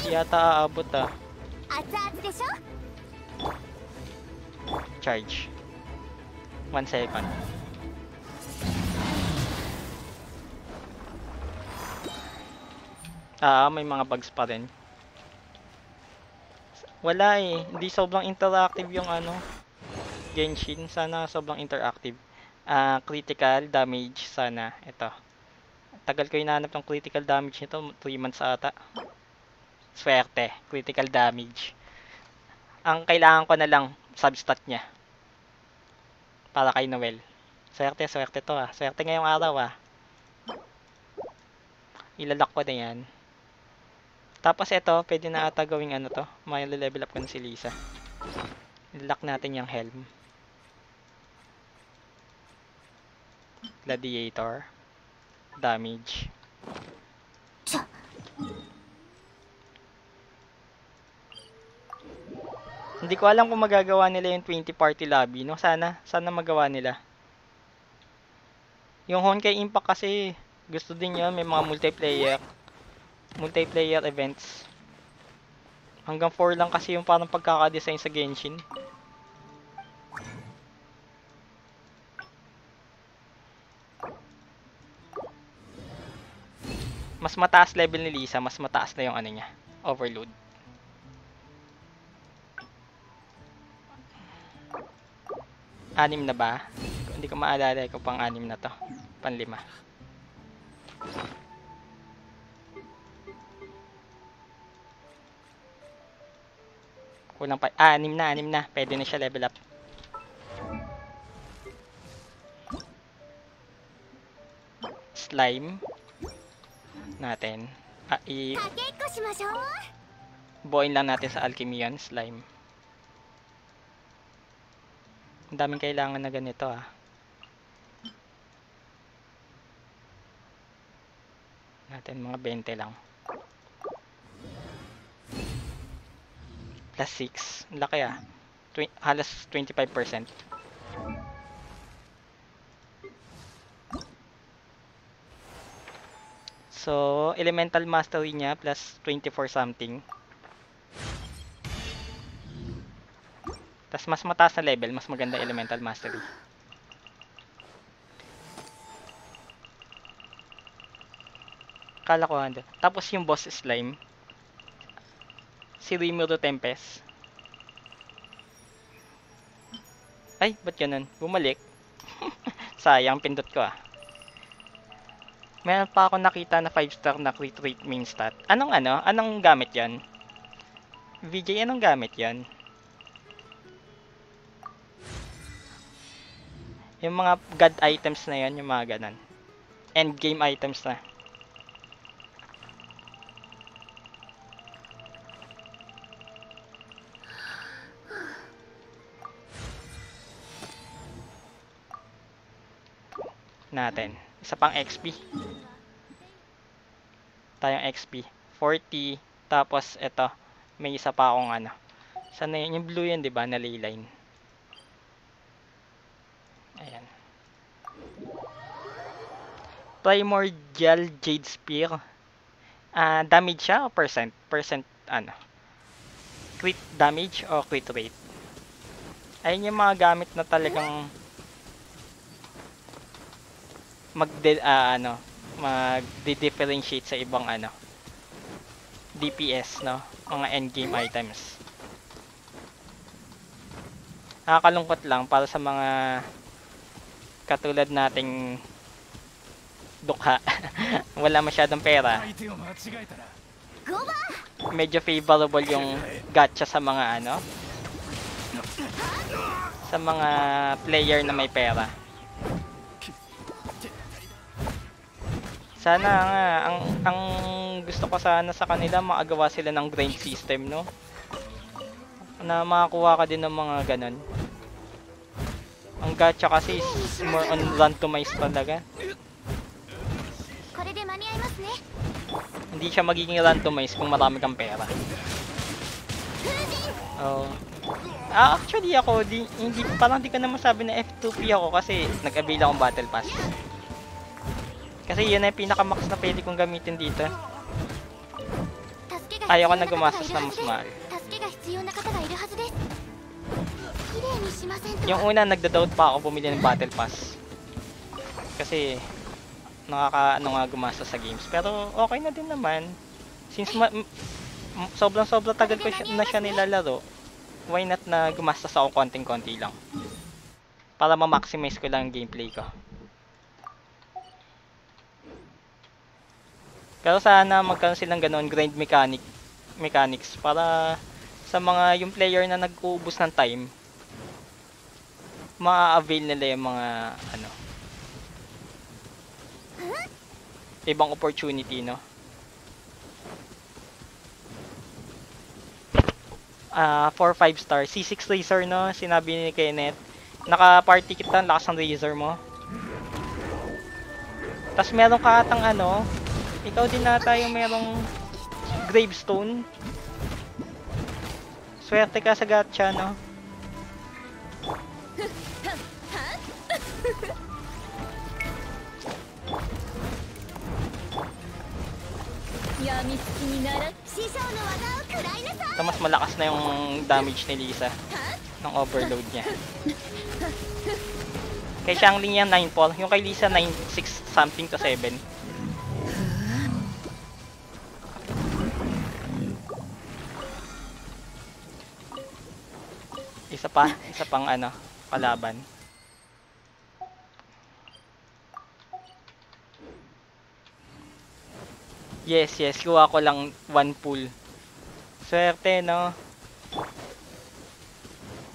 Yata aabot ah. Charge. 1 second. May mga bugs pa rin. Wala eh. Hindi sobrang interactive yung Genshin. Sana sobrang interactive. Critical damage sana. Ito. Tagal ko hinahanap ng critical damage nito. 3 months ata. Swerte. Critical damage. Ang kailangan ko na lang, substat niya. Para kay Noel. Swerte to ah. Swerte ngayong araw ah. Ilalak ko na yan. Tapos ito, pwede na ata gawing to. May level up ko na si Lisa. Ilalak natin yung helm. Gladiator. Damage. Hindi ko alam kung magagawa nila yung 20 party lobby, no? Sana magawa nila. Yung Honkai Impact kasi, gusto din yun. May mga multiplayer events. Hanggang 4 lang kasi yung parang pagkakadesign sa Genshin. Mas mataas level ni Lisa, mas mataas na yung niya, overload. Anim na ba? Hindi ko maalala kung pang 6 na to. Pang 5. Kulang pa. 6 na. Pwede na siya level up. Slime. Natin. Buuin lang natin sa alchemy yan. Slime. Ang daming kailangan na ganito ah. Natin mga 20 lang. Plus 6. Laki ah. Halos 25%. So, elemental mastery niya plus 24 something. Tas mas mataas na level, mas maganda elemental mastery. Kala ko handa. Tapos yung boss slime. Si Rimuru Tempest. Ay, ba't ganun? Bumalik. Sayang, pindot ko ah. Meron pa ako nakita na 5-star na crit rate main stat. Anong gamit yan? VJ, anong gamit yan? Yung mga god items na yan, yung mga ganon. Endgame items na. Natin. Isa pang XP. Tayong XP. 40. Tapos, ito. May isa pa akong Sana yun? Yung blue yan, diba? Na ley line. Ayan. Primordial Jade Spear. Damage siya o percent? Crit damage o crit rate? Ayun yung mga gamit na talagang mag-differentiate sa ibang DPS, no? Mga endgame items. Nakakalungkot lang para sa mga katulad nating dukha. Wala masyadong pera. Medyo favorable yung gacha sa mga sa mga player na may pera. Sana nga ang gusto ko sana sa kanila makagawa sila ng grind system, no? Na makakuha ka din ng mga ganon. Ang gacha kasi is more on randomized talaga. Hindi siya magiging randomized kung marami kang pera. Oh. Actually ako, parang di ko na masabi na F2P ako kasi nag-avail akong battle pass. Kasi yun na yung pinaka-max na pwede kong gamitin dito. Ayaw ko na gumastos na mas mahal. Yung una, nagda-doubt pa ako bumili ng battle pass. Kasi nga gumastos sa games. Pero okay na din naman. Since sobrang tagal ko na siya nilalaro, why not na gumastos ako konting-konti lang. Para ma-maximize ko lang ang gameplay ko. Pero sana magkaroon silang ganoon grind mechanics para sa mga yung player na nag-uubos ng time, ma-avail nila yung mga ibang opportunity, no? 4-5 star C6 Razor, no? Sinabi ni Kenneth, naka-party kit ang lakas ng Razor mo. Tas meron ka atang ikaw din nata yung merong gravestone. Swerte ka sa gacha, no? Ito, mas malakas na yung damage ni Lisa ng overload niya. Kay Xiangling yan 9-4, yung kay Lisa 9-6 something to 7. Isa pang kalaban. Yes, kuha ko lang 1 pull. Swerte, no?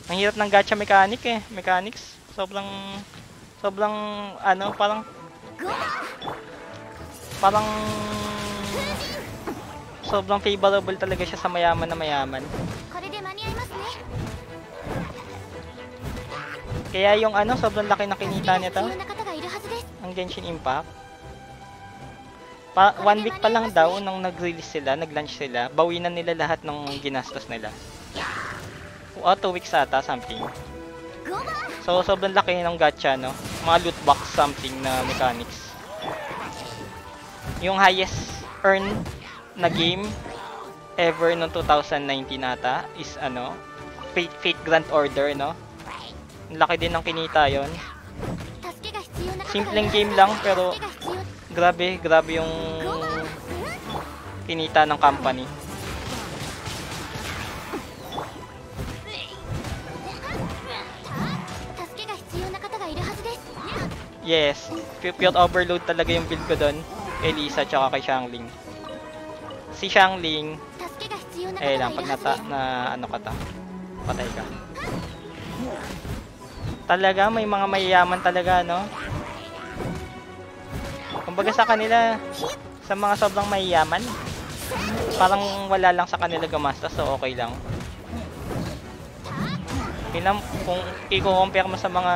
Ang hirap ng gacha mechanics. Sobrang parang sobrang favorable talaga siya sa mayaman na mayaman. Kaya yung sobrang laki na kinita nito. Ang Genshin Impact. 1 week pa lang daw nung nag-release sila, nag-launch sila, bawinan nila lahat ng ginastos nila. 2 weeks ata, something. So, sobrang laki ng gacha, no? Mga loot box something na mechanics. Yung highest earn na game ever noong 2019 ata is Fate Grand Order, no? Laki din ng kinita yon. Simpleng game lang pero grabe yung kinita ng company. Yes, pure overload talaga yung build ko doon kay Lisa tsaka kay Xiangling. Si Xiangling lang pag patay ka. Talaga may mga mayayaman talaga, no? Kumbaga sa kanila, sa mga sobrang mayayaman, parang wala lang sa kanila gumastos, so okay lang. Kung i-compare mo sa mga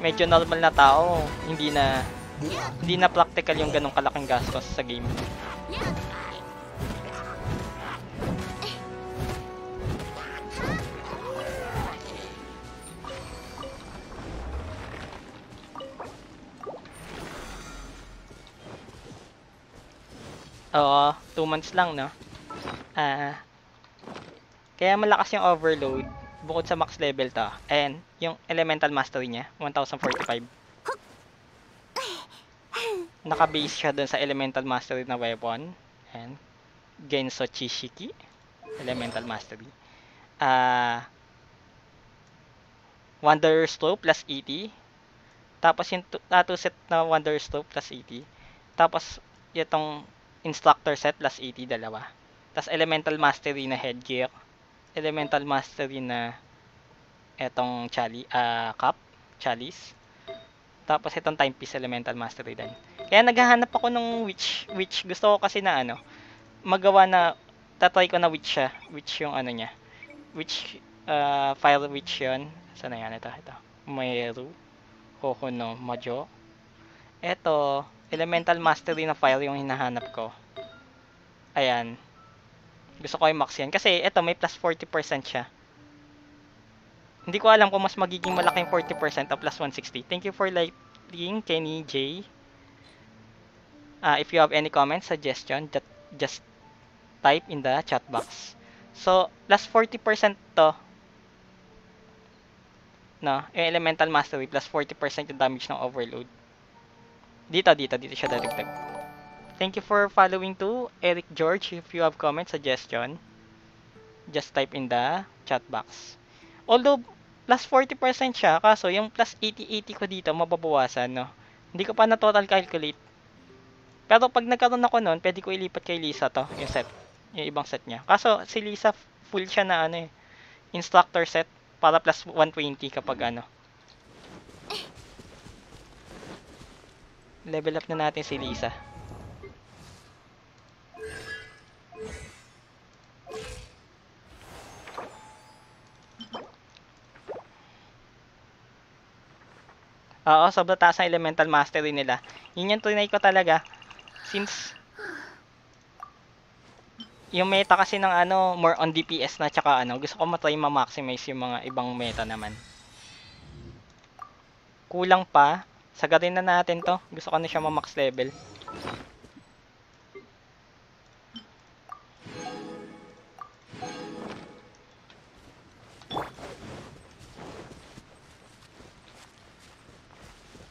medyo normal na tao, hindi na practical yung ganong kalaking gastos sa game. Oo, 2 months lang, no? Kaya malakas yung overload bukod sa max level to. And yung elemental mastery niya, 1045. Naka-base siya dun sa Elemental Mastery na weapon. Ayan. Genso Chishiki. Elemental Mastery. Wonder Slope plus 80. Tapos yung 2 set na Wonder Slope plus 80. Tapos itong Instructor set plus 80, dalawa. Tapos Elemental Mastery na headgear. Elemental Mastery na etong cup, chalice. Tapos itong timepiece Elemental Mastery din. Kaya naghahanap ako ng witch. Gusto ko kasi na magawa na, tatry ko na witch siya. Witch yung niya. Witch, fire witch yun. Saan na yan? Ito. Umeru. Hohono Majo. Ito, Elemental Mastery na fire yung hinahanap ko. Ayan. Gusto ko i-max yan. Kasi ito, may plus 40% siya. Hindi ko alam kung mas magiging malaking 40% o plus 160. Thank you for liking, Kenny J. If you have any comments, suggestion, just type in the chat box. So, plus 40% to. No, yung Elemental Mastery, plus 40% yung damage ng Overload. Dito siya dadagdag. Thank you for following to Eric George. If you have comments, suggestion, just type in the chat box. Although, plus 40% siya, kaso yung plus 80 ko dito, mababawasan, no? Hindi ko pa na total calculate. Pero pag nagkaroon ako nun, pwede ko ilipat kay Lisa to, yung set. Yung ibang set niya. Kaso, si Lisa, full siya na instructor set, para plus 120 kapag level up na natin si Lisa. Oo, sobrang taas ang Elemental Mastery nila. Yun yung tunay ko talaga. Since yung meta kasi ng more on DPS na tsaka gusto ko matry ma-maximize yung mga ibang meta naman. Kulang pa. Sagarin na natin to. Gusto ko na siya ma-max level.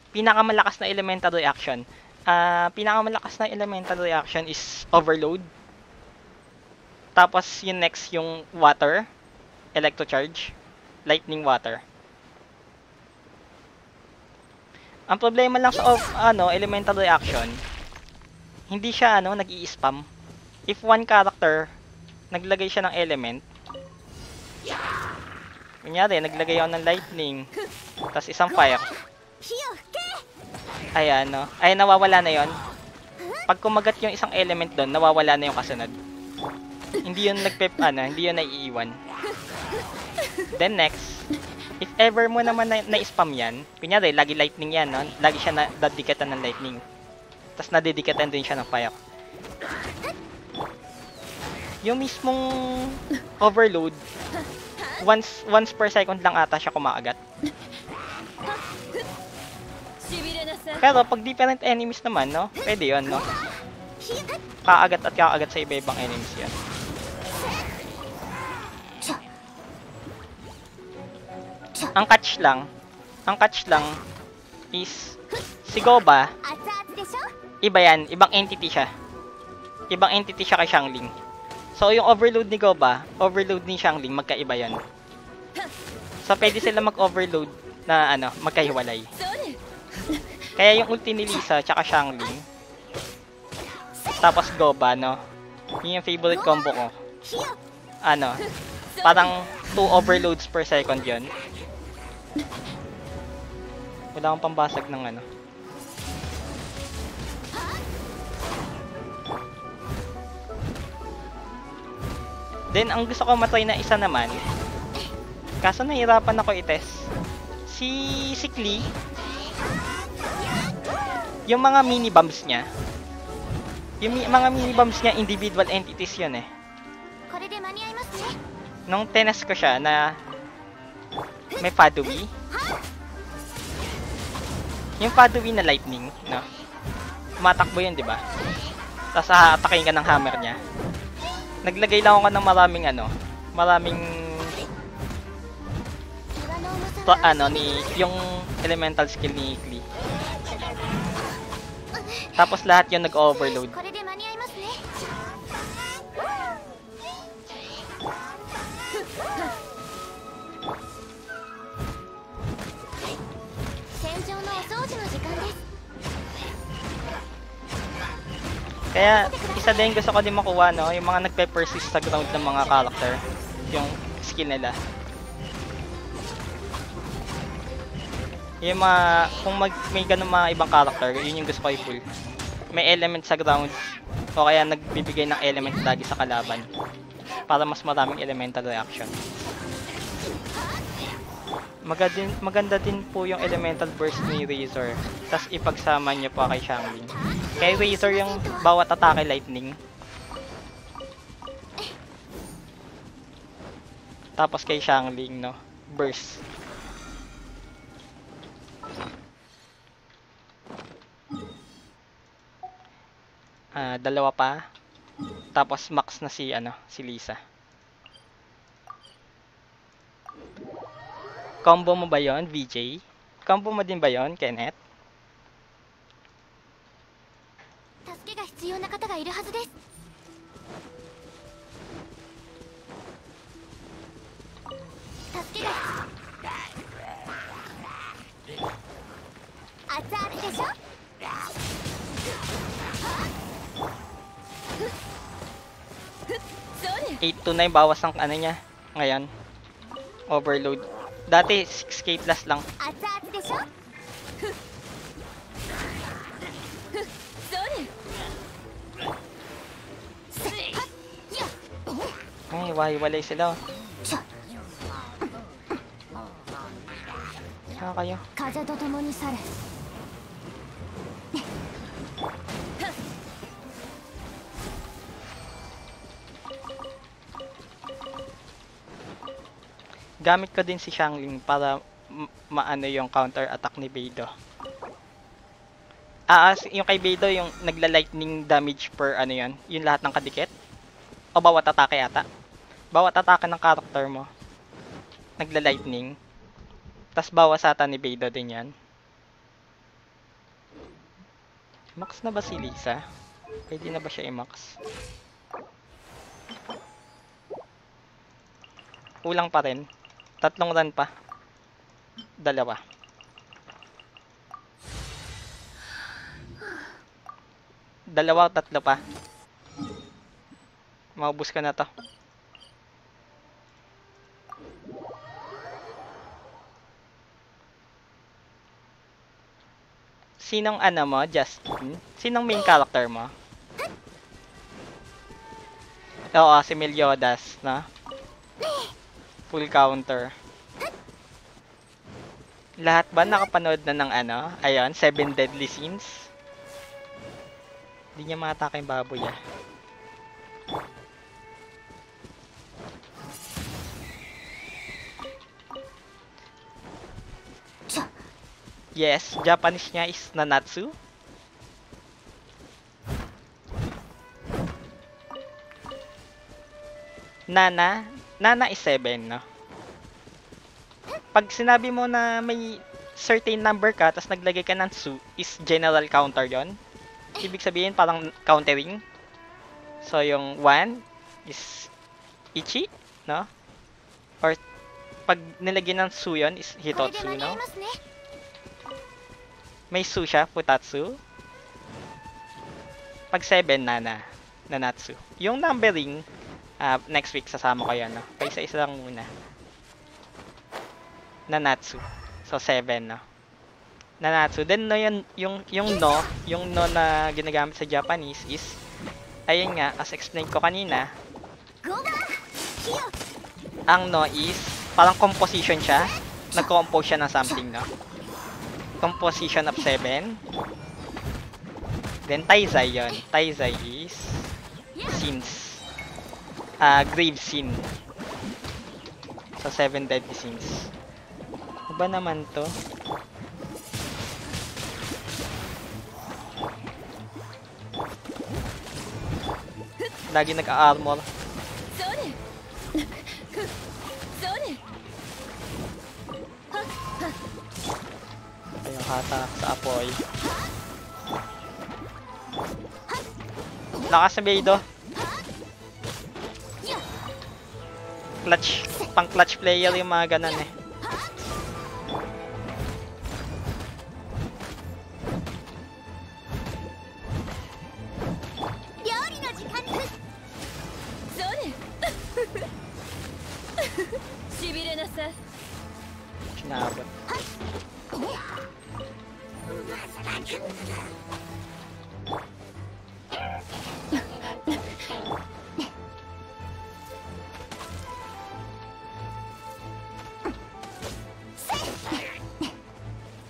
Pinakamalakas na elemental reaction. Pinakamalakas na elemental reaction is Overload. Tapos yung next yung Water, Electrocharge, Lightning Water. Ang problema lang sa elemental reaction, hindi siya nag-i-spam. If one character naglagay siya ng element, kunyari naglagay ako ng lightning, tapos isang fire. Ayan, ay nawawala na yon. Pag kumagat yung isang element doon, nawawala na yung kasunod. Hindi yun hindi yun naiiwan. Then next, if ever mo naman na-spam yan, kunyari, lagi lightning yan, no? Lagi siya nadidikatan ng lightning. Tapos nadidikatan din siya ng fire. Yung mismong overload, once per second lang ata siya kumakagat. Pero pag different enemies naman, no? Pwede yun, no? Kaagat at kaagat sa iba-ibang enemies yan. Ang catch lang is si Goba, iba yan, ibang entity siya. Ibang entity siya kay Xiangling. So yung overload ni Goba, overload ni Xiangling, magkaiba yan. So pwede sila mag-overload na magkahiwalay. Kaya yung ulti ni Lisa tsaka Xiangling, tapos Goba, no? Yun yung favorite combo ko. Parang 2 overloads per second yun. Wala akong pambasag ng Then, ang gusto ko matry na isa naman, kaso nahirapan ako i-test. Si Klee, yung mga mini bombs niya, mga mini bombs niya, individual entities yun eh. Nung tinest ko siya na may Fadui, yung Fadui na lightning, no? Tumatakbo yun, di ba? Tapos atakin ka ng hammer niya. Naglagay lang ako ng maraming yung elemental skill ni Klee. Tapos lahat yun nag-overload. これで間に合いますね。戦場のお掃除の時間です。 Kaya, isa din gusto ko din makuha, no? Yung mga nagpe-persist sa ground ng mga character. Yung skill nila. Yung mga, kung may ganun mga ibang character, yun yung gusto ko i-pull. May element sa ground, o kaya nagbibigay ng element lagi sa kalaban. Para mas maraming elemental reaction. Maganda din po yung elemental burst ni Razor. Tapos ipagsama niyo po kay Xiangling. Kay Razor yung bawat atake lightning. Tapos kay Xiangling, no, burst. Dalawa pa. Tapos max na si Lisa. Combo mo ba yon, VJ? Combo mo din ba yon, Kenneth? 助けが必要な方がいるはずです。助けが熱々でしょ。 8 to 9 bawas ng niya ngayon. Overload. Dati 6k plus lang. 熱々でしょ。 Ay, wahiwalay sila. Saan kayo? 風と共に去れ。 Gamit ko din si Xiangling para maano yung counter attack ni Beidou. Yung kay Beidou yung nagla-lightning damage per yun, yung lahat ng kadikit. O bawat atake ata. Bawat atake ng character mo nagla-lightning. Tas bawas ata ni Beidou din yan. Max na ba si Lisa? Pwede na ba siya i-max? Kulang pa rin. 3 run pa. 2. 2 o 3 pa. Maubos ka na to. Sinong mo, Justin? Sinong main character mo? Oo, si Meliodas, na? Full counter. Lahat ba nakapanood na ng ayun, 7 deadly sins? Hindi niya matake yung baboy ah. Yes, Japanese niya is Nanatsu. Nana is 7, no? Pag sinabi mo na may certain number ka, tapos naglagay ka ng su, is general counter yon. Ibig sabihin parang countering. So yung 1 is Ichi, no? Or pag nilagay ng su yon is Hitotsu, no? May su siya, Futatsu. Pag 7, Nanatsu. Yung numbering, next week sasama ko yan, no? Paisa-isa lang muna. Nanatsu. So 7, no? Nanatsu. Then no, yung no na ginagamit sa Japanese is, ayun nga, as explained ko kanina, ang no is parang composition siya. Nag-compose siya ng something, no? Composition of 7. Then Taizai yun. Taizai is sins. Grave sin. So 7 deadly sins. Ano ba naman to? Lagi nag-a-armor. Ayong hatak sa apoy. Lakas na Beidou. Clutch. Pang clutch player yung mga ganun eh. Sinabot.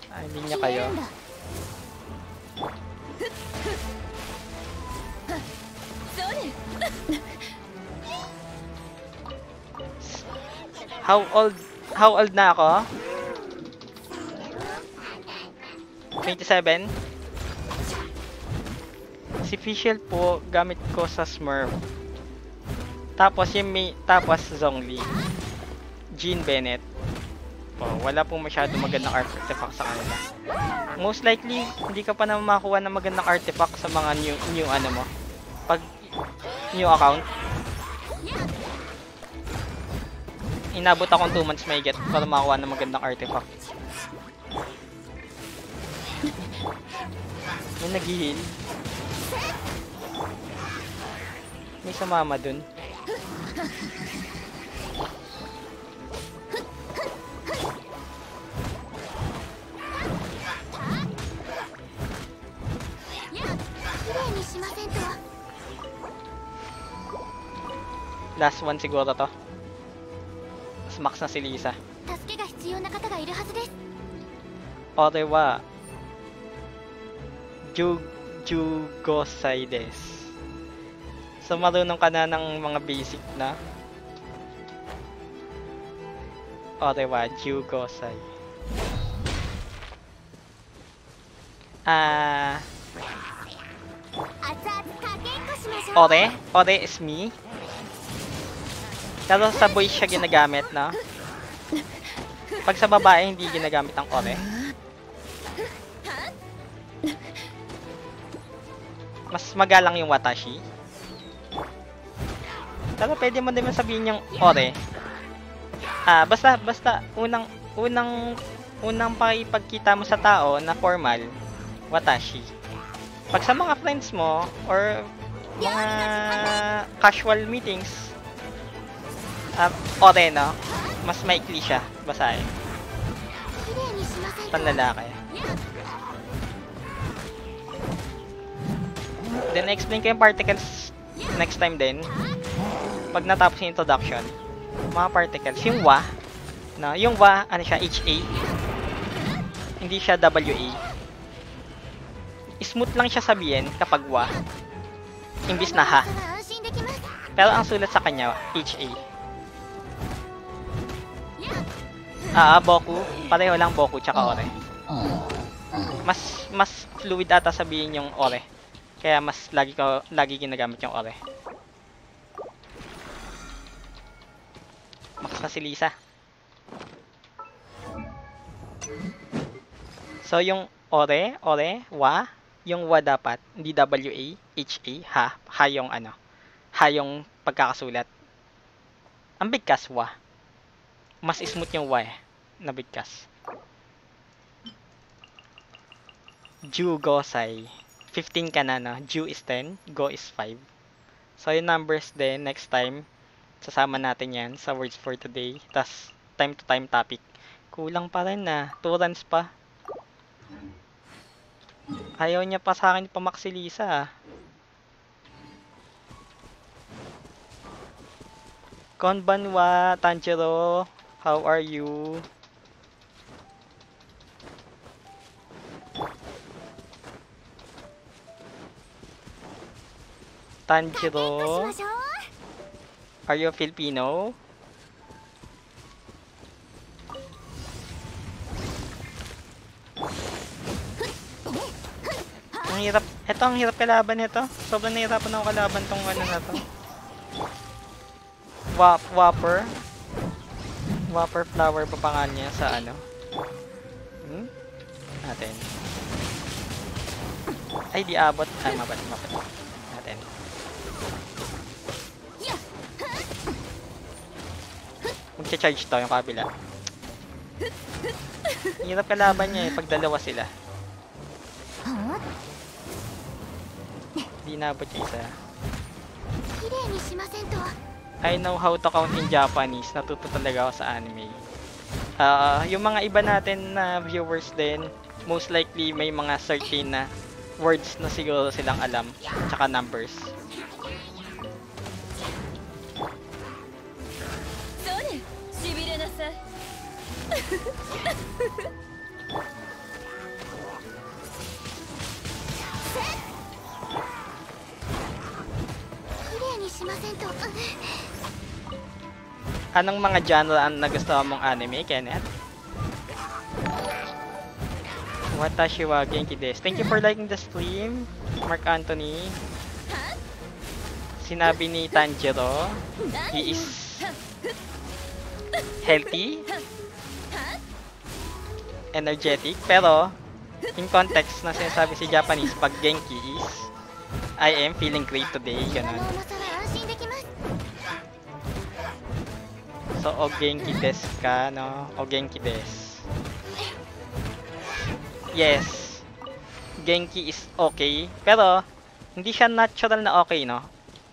Ay, hindi niya kayo. How old na ako? 27? Si Fischl po, gamit ko sa Smurf. Tapos tapos Zhongli. Jean Bennett. Oh, wala pong masyadong magandang artifact sa kanila. Most likely, hindi ka pa naman makakuha ng magandang artifact sa mga new ano mo. Pag new account. Inabot akong 2 months may get para makakuha ng magandang artifact. May nag-heal. May sumama dun. Last one siguro to. Mas max na si Lisa. Ore wa Jugosai desu. So marunong ka na ng mga basic na. Ore wa Jugosai. Ore is me. Pero sa boys siya ginagamit, no? Pag sa babae, hindi ginagamit ang ore. Mas magalang yung watashi. Pero pwede mo din sabihin yung ore. Basta unang pakipagkita mo sa tao na formal, watashi. Pag sa mga friends mo or mga casual meetings, ore, no? Mas maikli siya, basahin. Panlalaki. Then, explain ko yung particles next time din. Pag natapos yung introduction. Mga particles. Yung wa, no? Yung wa, ano siya, HA. Hindi siya WA. Smooth lang siya sabihin kapag wa. Imbis na ha. Pero ang sulat sa kanya, HA. Boku. Pareho lang Boku tsaka ore. Mas fluid ata sabihin yung ore. Kaya mas lagi ginagamit yung ore. Makas na si Lisa. So yung ore, wa, yung wa dapat, hindi WA, HA, ha yung ano. Ha yung pagkakasulat. Ang bigkas wa. Mas smooth yung wa na bigkas. Ju Gosai. 15 ka na, no? Ju is 10, Go is 5. So, yung numbers din, next time, sasama natin yan sa words for today. Tas, time to time topic. Kulang pa rin na. 2 runs pa. Ayaw niya pa sa akin pamak si Lisa. Konbanwa, Tanjiro. How are you? Tanjiro. Are you Filipino? Ang hirap. Ito ang hirap kalaban nito. Sobrang nahirapan ako kalaban tong ano na to. Whopper flower pa pangalan niya sa ano. Natin. Ay, di abot. Ay, mabat. Natin. magcha-charge to yung kabila. Hirap kalaban niya eh, pag dalawa sila. はあ Di nabot yung isa. 綺麗にしませんと I know how to count in Japanese. Natuto talaga ako sa anime. Yung mga iba natin na viewers din, most likely may mga certain na words na siguro silang alam, tsaka numbers. そうねしびれなさい綺麗にしませんと Anong mga genre ang nagustuhan mong anime, Kenneth? Watashi wa genki desu. Thank you for liking the stream, Mark Anthony. Sinabi ni Tanjiro, he is healthy, energetic, pero in context na sinasabi si Japanese, pag genki is, I am feeling great today, あ ganun. の重さは安心できます So, o genki desu ka, no? O genki desu. Yes. Genki is okay, pero hindi siya natural na okay, no?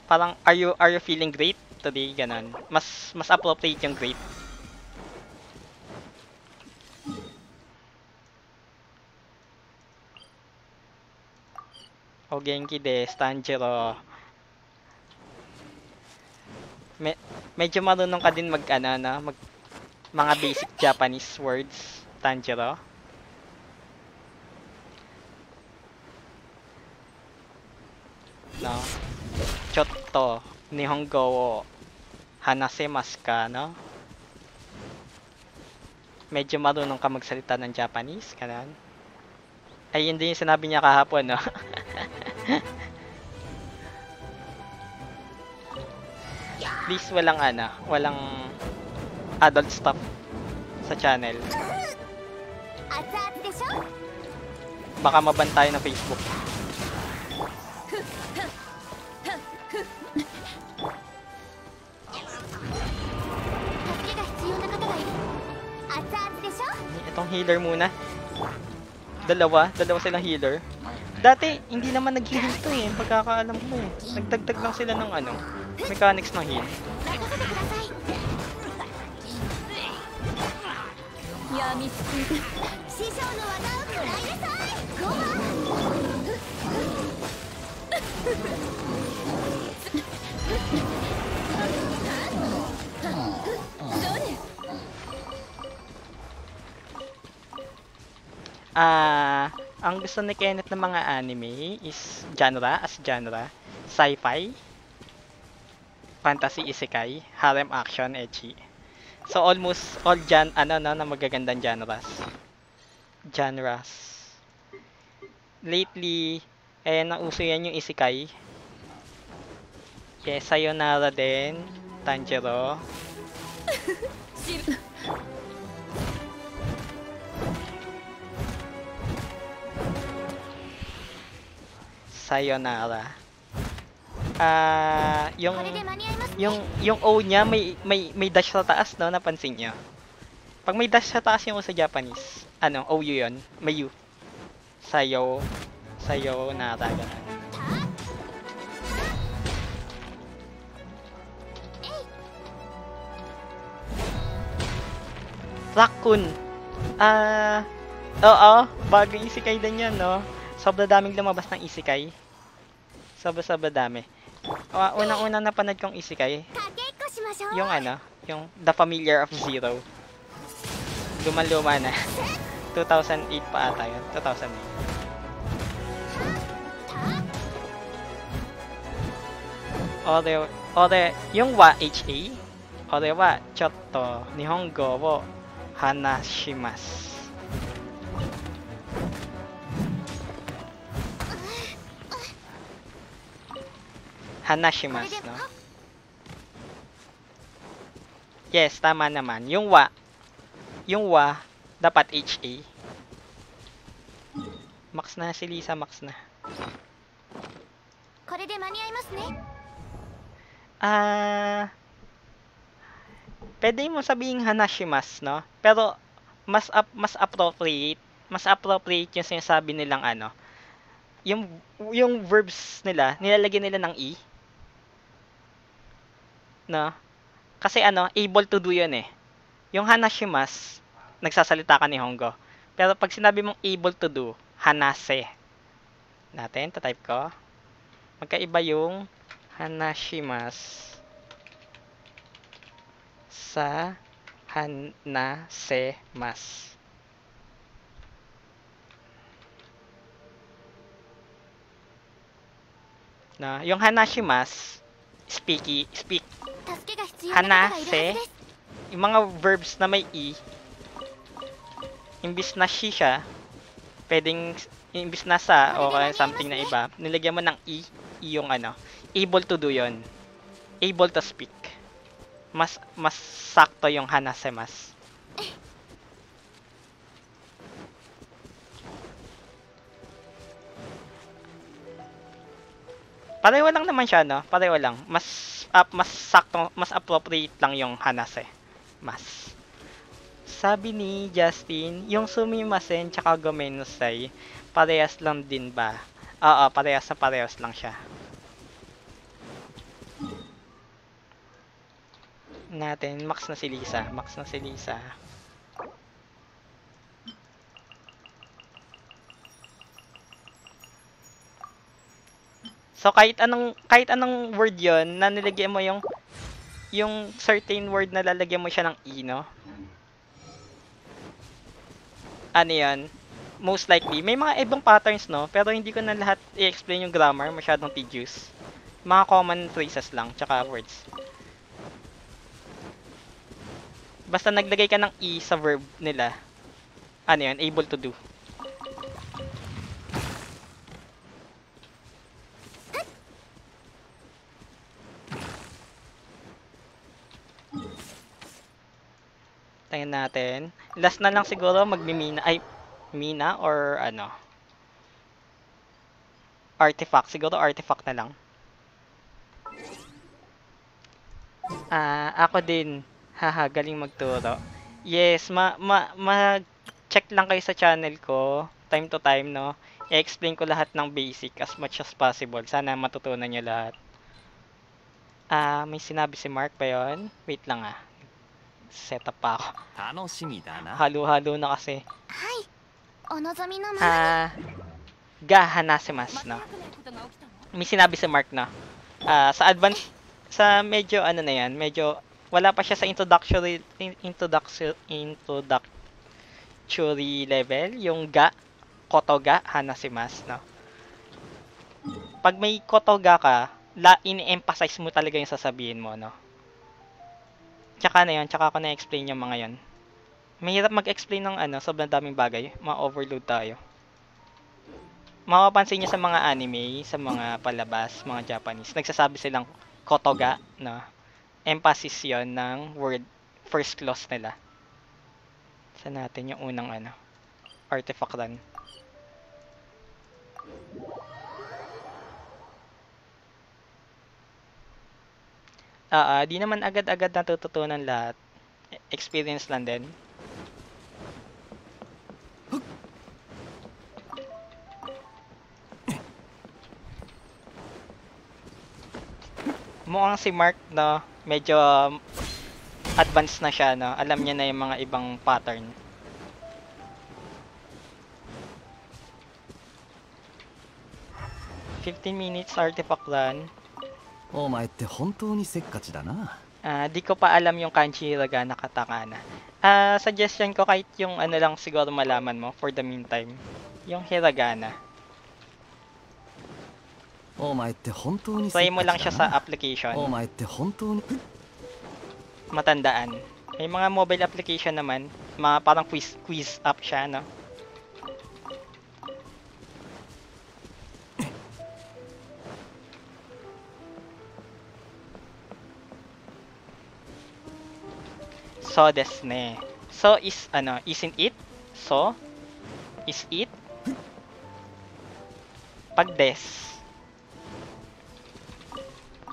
Parang are you feeling great today, ganun. Mas appropriate yung great. O genki desu, Tanjiro. Medyo marunong ka din mag mga basic Japanese words, Tanjiro. No? Chotto Nihongo wo hanasemasu ka, no? Medyo marunong ka magsalita ng Japanese, kanan. Ay, yun din yung sinabi niya kahapon, no? Please, walang adult stuff sa channel. 熱々でしょ Baka maban tayo ng Facebook. Itong healer muna. Dalawa silang healer. Dati, hindi naman nag-heal to eh. Pagkakaalam ko eh. Nagdagdag lang sila ng mechanics ng heal. やみつき師匠の技を食らいなさいゴマ Ang gusto ni Kenneth ng mga anime is genre, sci-fi, fantasy, isekai, harem action, ecchi. So almost all na magagandang genres. Lately, nauso yan yung isekai. Yes, Sayonara din, Tanjiro. Sayonara. Yung O niya may dash sa taas, no? Napansin niyo. Pag may dash sa taas yung O sa Japanese, OU 'yon, may U. Sayonara ganun. Raccoon. Oo, bagong isekai din 'yan, no? Sobrang daming lumabas ng isekai. Sobra dami. Unang-una napanood kong isekai, yung yung The Familiar of Zero. Luma na. 2008 pa ata yun. 2008. Yung wa HA, ore wa chotto Nihongo wo hanashimasu. Hanashimasu, no? Yes, tama naman. Yung wa dapat HA. Max na si Lisa, max na. Pwede mo sabihin Hanashimas, no? Pero mas appropriate yung sinasabi nilang ano, yung verbs nila, nilalagyan nila ng e, no? Kasi ano, able to do yun eh. Yung Hanashimas, nagsasalita ka ni Hongo. Pero pag sinabi mong able to do, Hanase. Natin, tatype ko. Magkaiba yung Hanashimas sa Hanasemas. Na, yung Hanashimas, speak, 助けが必要な方がいるはずです yung mga verbs na may e, imbis na she siya, pwedeng imbis na sa o kaya something na iba, nilagyan mo ng e yung ano, able to do yon, able to speak. Mas sakto yung Hanasemas. Pareho lang naman siya, no? Pareho lang. Mas sakto, mas appropriate lang yung Hanase. Mas. Sabi ni Justin, yung Sumimasen tsaka Gomenusai, parehas lang din ba? Oo, parehas lang siya. Natin, max na si Lisa. So kahit anong word 'yon na nilagyan mo yung certain word na lalagyan mo siya ng e, no? Ano 'yan? Most likely may mga ibang patterns, no? Pero hindi ko na lahat i-explain yung grammar, masyadong tedious. Mga common phrases lang tsaka words. Basta naglagay ka ng e sa verb nila. Ano 'yan? Able to do. Tingnan natin. Last na lang siguro magmimina ay mina or ano. Artifact, siguro artifact na lang. Ako din. Haha, galing magturo. Yes, mag-check lang kayo sa channel ko time to time, no. I-explain ko lahat ng basic as much as possible. Sana matutunan niyo lahat. May sinabi si Mark ba 'yon? Wait lang set up pa ako. Halo-halo na kasi. Ga Hanashimasu, no? May sinabi si Mark na. Sa advanced, sa medyo ano na yan, medyo wala pa siya sa introductory level, yung ga, kotoga, Hanashimasu, no? Pag may kotoga ka, ini-emphasize mo talaga yung sasabihin mo, no? Tsaka ako na-explain yung mga yon. Mahirap mag-explain ng sobrang daming bagay. Ma-overload tayo. Mapapansin niyo sa mga anime, sa mga palabas, mga Japanese, nagsasabi silang kotoga, no? Emphasis yon ng word, first clause nila. Saan natin yung unang artifact run. Di naman agad-agad natututunan lahat. Experience lang din. Mukhang si Mark, no, medyo advanced na siya, no. Alam niya na yung mga ibang pattern. "15 minutes artifact run." Di ko pa alam yung kanji, hiragana, katakana. Suggestion ko kahit yung lang siguro malaman mo for the meantime. Yung hiragana. Try mo lang siya sa application. Matandaan. May mga mobile application naman, mga parang quiz app siya, no? So desne. So is isn't it? So is it? Pag des.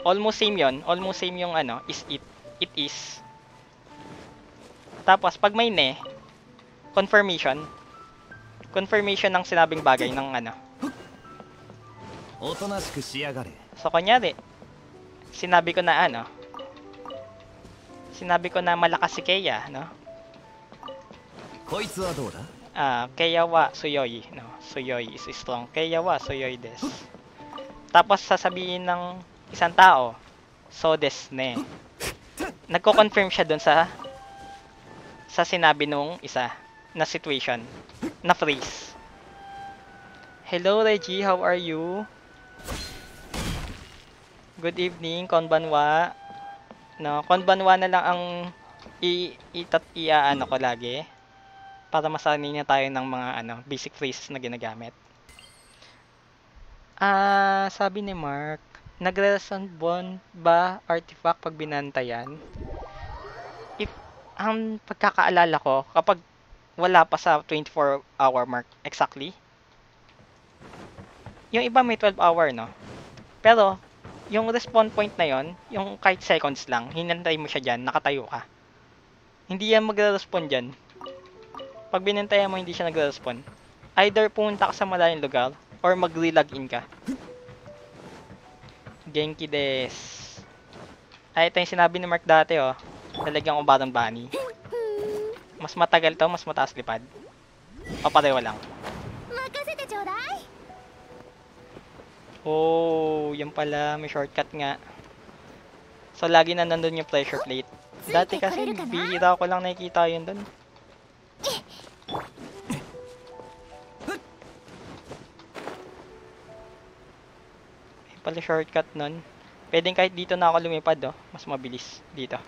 Almost same 'yon. Almost same yung is it. It is. Tapos, pag may ne, confirmation. Confirmation ng sinabing bagay ng ano. おとなしくしやがれ So, kunyari, sinabi ko na ano, sinabi ko na malakas si Keiya, no? こいつはどうだ Keiya wa Suyoi, no? Suyoi is strong. Keiya wa Suyoi desu. Tapos, sasabihin ng isang tao, so desu ne. Nagko-confirm siya dun sa sinabi nung isa na situation, na phrase. Hello Reggie, how are you? Good evening, konbanwa. No, konbanwa na lang ang iaano ko lagi para masanay na tayo ng mga ano, basic phrases na ginagamit. Sabi ni Mark, nagre-respond ba artifact pag binantayan? If ang pagkakaalala ko, kapag wala pa sa 24-hour mark exactly, yung iba may 12-hour, no? Pero yung respawn point na yon, yung kahit seconds lang, hinantay mo siya dyan, nakatayo ka. Hindi yan magre-respawn dyan. Pag binantayan mo, hindi siya nagre-respawn. Either pumunta ka sa malayong lugar, or mag-re-login ka. Genki des. Ito yung sinabi ni Mark dati, oh. Talagyan ko Baron Bunny. Mas matagal to, mas mataas lipad. O pareho lang. 任せてちょうだい Oh, yan pala, may shortcut nga. So, lagi na nandun yung pressure plate. Dati kasi, bihira ko lang nakikita yun dun. May pala shortcut nun. Pwedeng kahit dito na ako lumipad, oh. Mas mabilis dito.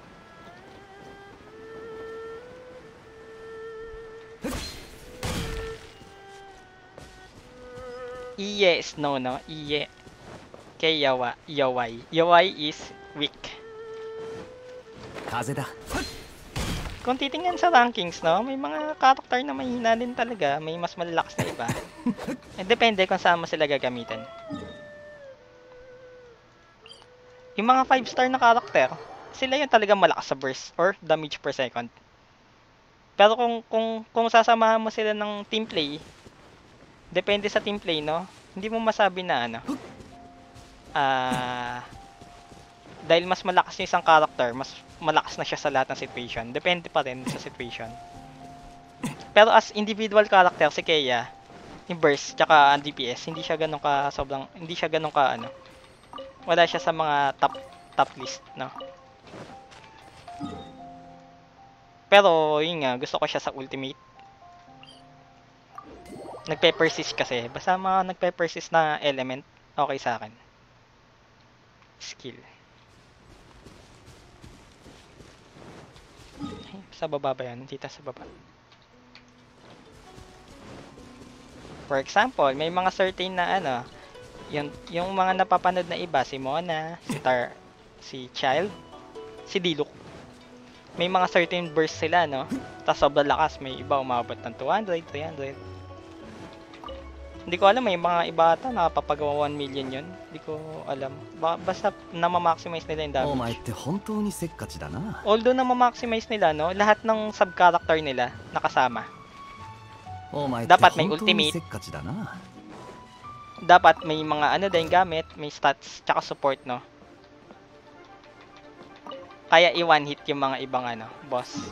Iye is no, no? Iye. Kay Yawa. Yawai. Yawai is weak. 風だ Kung titingnan sa rankings, no? May mga character na mahina din talaga. May mas malalakas na iba. Depende kung saan mo sila gagamitin. Yung mga 5-star na character, sila yung talagang malakas sa burst or damage per second. Pero kung sasamahan mo sila ng team play, depende sa team play, no? Hindi mo masabi na ano. Dahil mas malakas yung isang character, mas malakas na siya sa lahat ng situation. Depende pa rin sa situation. Pero as individual character, si Keiya, yung burst, tsaka ang DPS, hindi siya ganun ka sobrang, hindi siya ganun ka ano. Wala siya sa mga top list, no? Pero, yun nga, gusto ko siya sa ultimate. Nagpe-persist kasi. Basta mga nagpe-persist na element, okay sa akin. Skill. Ay, sa baba ba yan? Dito sa baba. For example, may mga certain na ano, yung mga napapanood na iba, si Mona, si Child, si Diluc. May mga certain burst sila, no? Tapos sobrang lakas, may iba umabot ng 200, 300. Hindi ko alam, may mga iba ata nakapapagawa 1 million yun. Hindi ko alam. Basta na-maximize nila yung お前っ damage. て本当にせっかちだな Although na-maximize nila, no? Lahat ng sub-character nila nakasama. お前って Dapat may 本当に ultimate. せっかちだな Dapat may mga ano din gamit, may stats, tsaka support, no? Kaya i-one hit yung mga ibang ano, boss.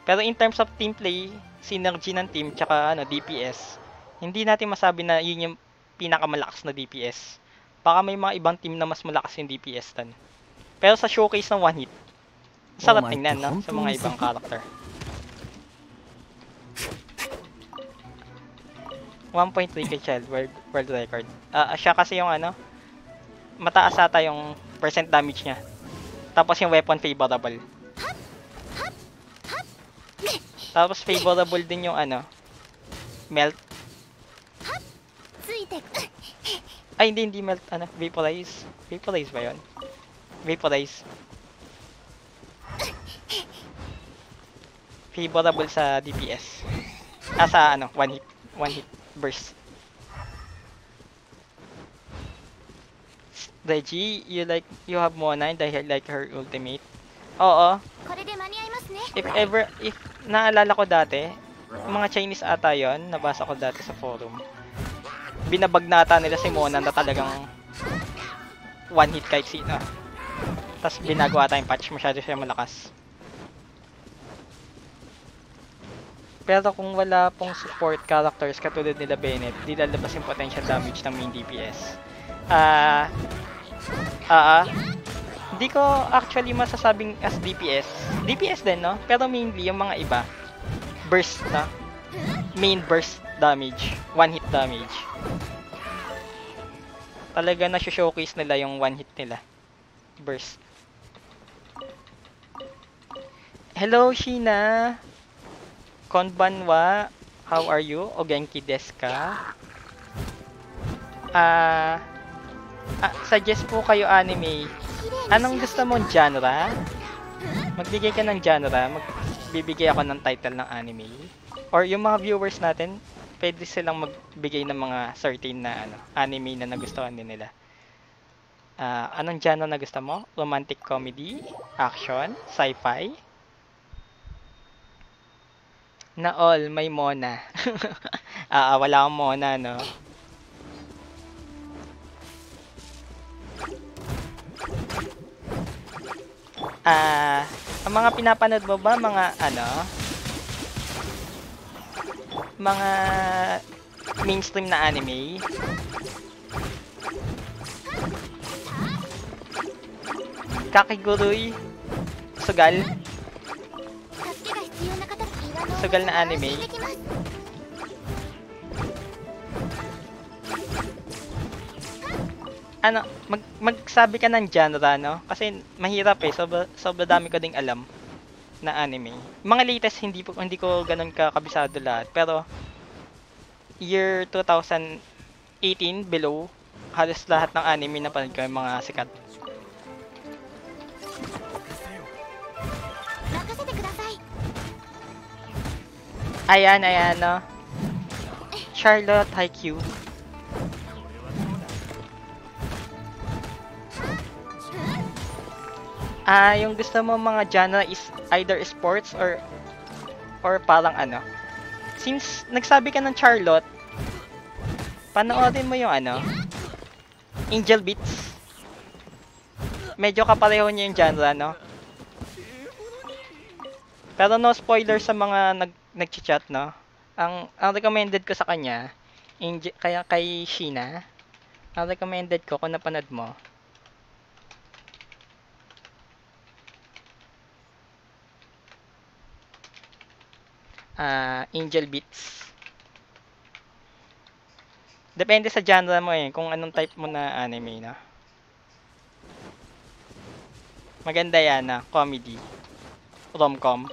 Pero in terms of team play, synergy ng team, tsaka ano, DPS, hindi natin masabi na yun yung pinakamalakas na DPS. Baka may mga ibang team na mas malakas yung DPS tan. Pero sa showcase ng one hit, sarap tingnan, no? Sa mga ibang character. 1.3 kay Child, world record. Siya kasi yung ano, mataas ata yung percent damage niya. Tapos yung weapon favorable. Tapos favorable din yung ano, melt. ついて Ay, hindi melt, ano, vaporize. Vaporize ba yun? Vaporize. Favorable sa DPS. Sa ano, one hit burst. Reggie, you have Mona and I like her ultimate. Oo. これで間に合いますね if naalala ko dati, yung mga Chinese ata yon, nabasa ko dati sa forum. Binabagnata nila si Mona na talagang one hit kahit sino. Tapos binagawa tayong patch, masyado siya malakas. Pero kung wala pong support characters katulad nila Bennett, di lalabas yung potential damage ng main DPS. Hindi ko actually masasabing as DPS. DPS din, no? Pero mainly yung mga iba. Burst na. Main burst damage. One hit damage. Talaga na-showcase nila yung one hit nila. Burst. Hello, Sheena. Konbanwa. How are you? O genki desu ka? Suggest po kayo anime. Anong gusto mong genre? Magbigay ka ng genre, magbibigay ako ng title ng anime. Or yung mga viewers natin, pwede silang magbigay ng mga certain na anime na nagustuhan din nila. Anong genre na gusto mo? Romantic comedy? Action? Sci-fi? Na all, may Mona. Wala akong Mona, no? Ang mga pinapanood mo ba, mga mga mainstream na anime? Kakiguruy? Sugal? Sugal na anime? Magsabi ka ng genre, no? Kasi mahirap eh, sobra dami ko ding alam na anime. Mga latest hindi ko ganun kabisado lahat, pero year 2018 below, halos lahat ng anime na panood ko yung mga sikat. Ayan, no? Charlotte Haikyuu. Yung gusto mo mga genre is either sports or parang Since nagsabi ka ng Charlotte, panoorin mo yung Angel Beats. Medyo kapareho niya yung genre, no? Pero no spoiler sa mga nag-chat, no? Ang recommended ko sa kanya, kaya kay Sheena, ang recommended ko kung napanood mo, Angel Beats. Depende sa genre mo kung anong type mo na anime, no? Maganda yan, comedy, rom-com.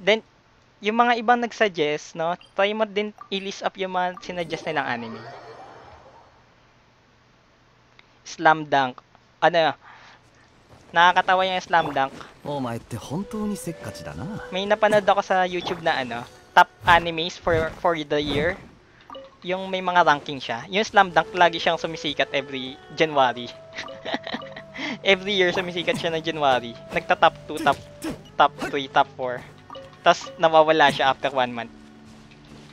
Then, yung mga ibang nag-suggest, no? Try mo din i-list up yung mga sinuggest nilang anime. Slam Dunk. Nakakatawa yung Slam Dunk. May napanood ako sa YouTube na top animes for the year. Yung may mga ranking siya. Yung Slam Dunk lagi siyang sumisikat every January. Every year sumisikat siya ng January. Nagta-top 2, top 3, top 4. Tapos nawawala siya after 1 month.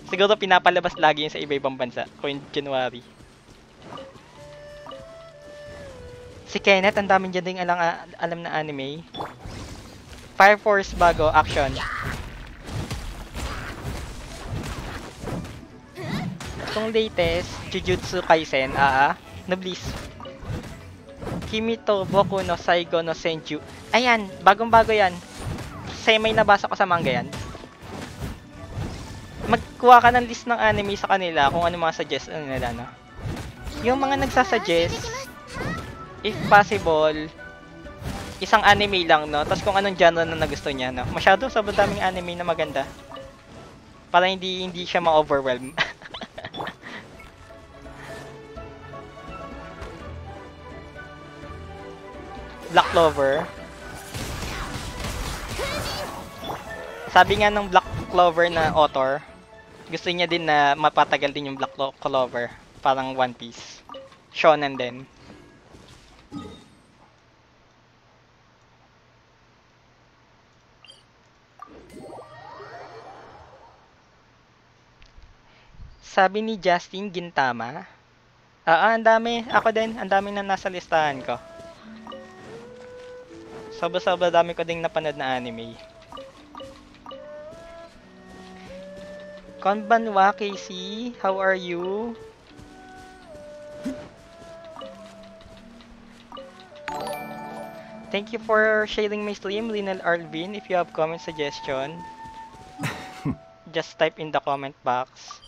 Siguro pinapalabas lagi yun sa iba-ibang bansa kung January. Si Kenneth, ang daming dyan ding alam na anime. Fire Force bago, action. Itong latest, Jujutsu Kaisen, Noblis. Kimito Boku no Saigo no Senju. Ayan, bagong-bago yan. May nabasa ko sa manga yan. Magkuha ka ng list ng anime sa kanila kung ano mga suggest nila, no? Yung mga nagsasuggest, if possible, isang anime lang, no? Tapos kung anong genre na nagusto niya, no? Masyado, sobrang daming anime na maganda. Para hindi siya ma-overwhelm. Black Clover. Sabi nga ng Black Clover na author, gusto niya din na mapatagal din yung Black Clover. Parang One Piece. Shonen din. Sabi ni Justin, Gintama. Ang dami. Ako din, ang dami na nasa listahan ko. Sobra-sobra dami ko ding napanood na anime. Konbanwa, Casey. How are you? Thank you for sharing my stream, Linel Arvin. If you have comment suggestion, just type in the comment box.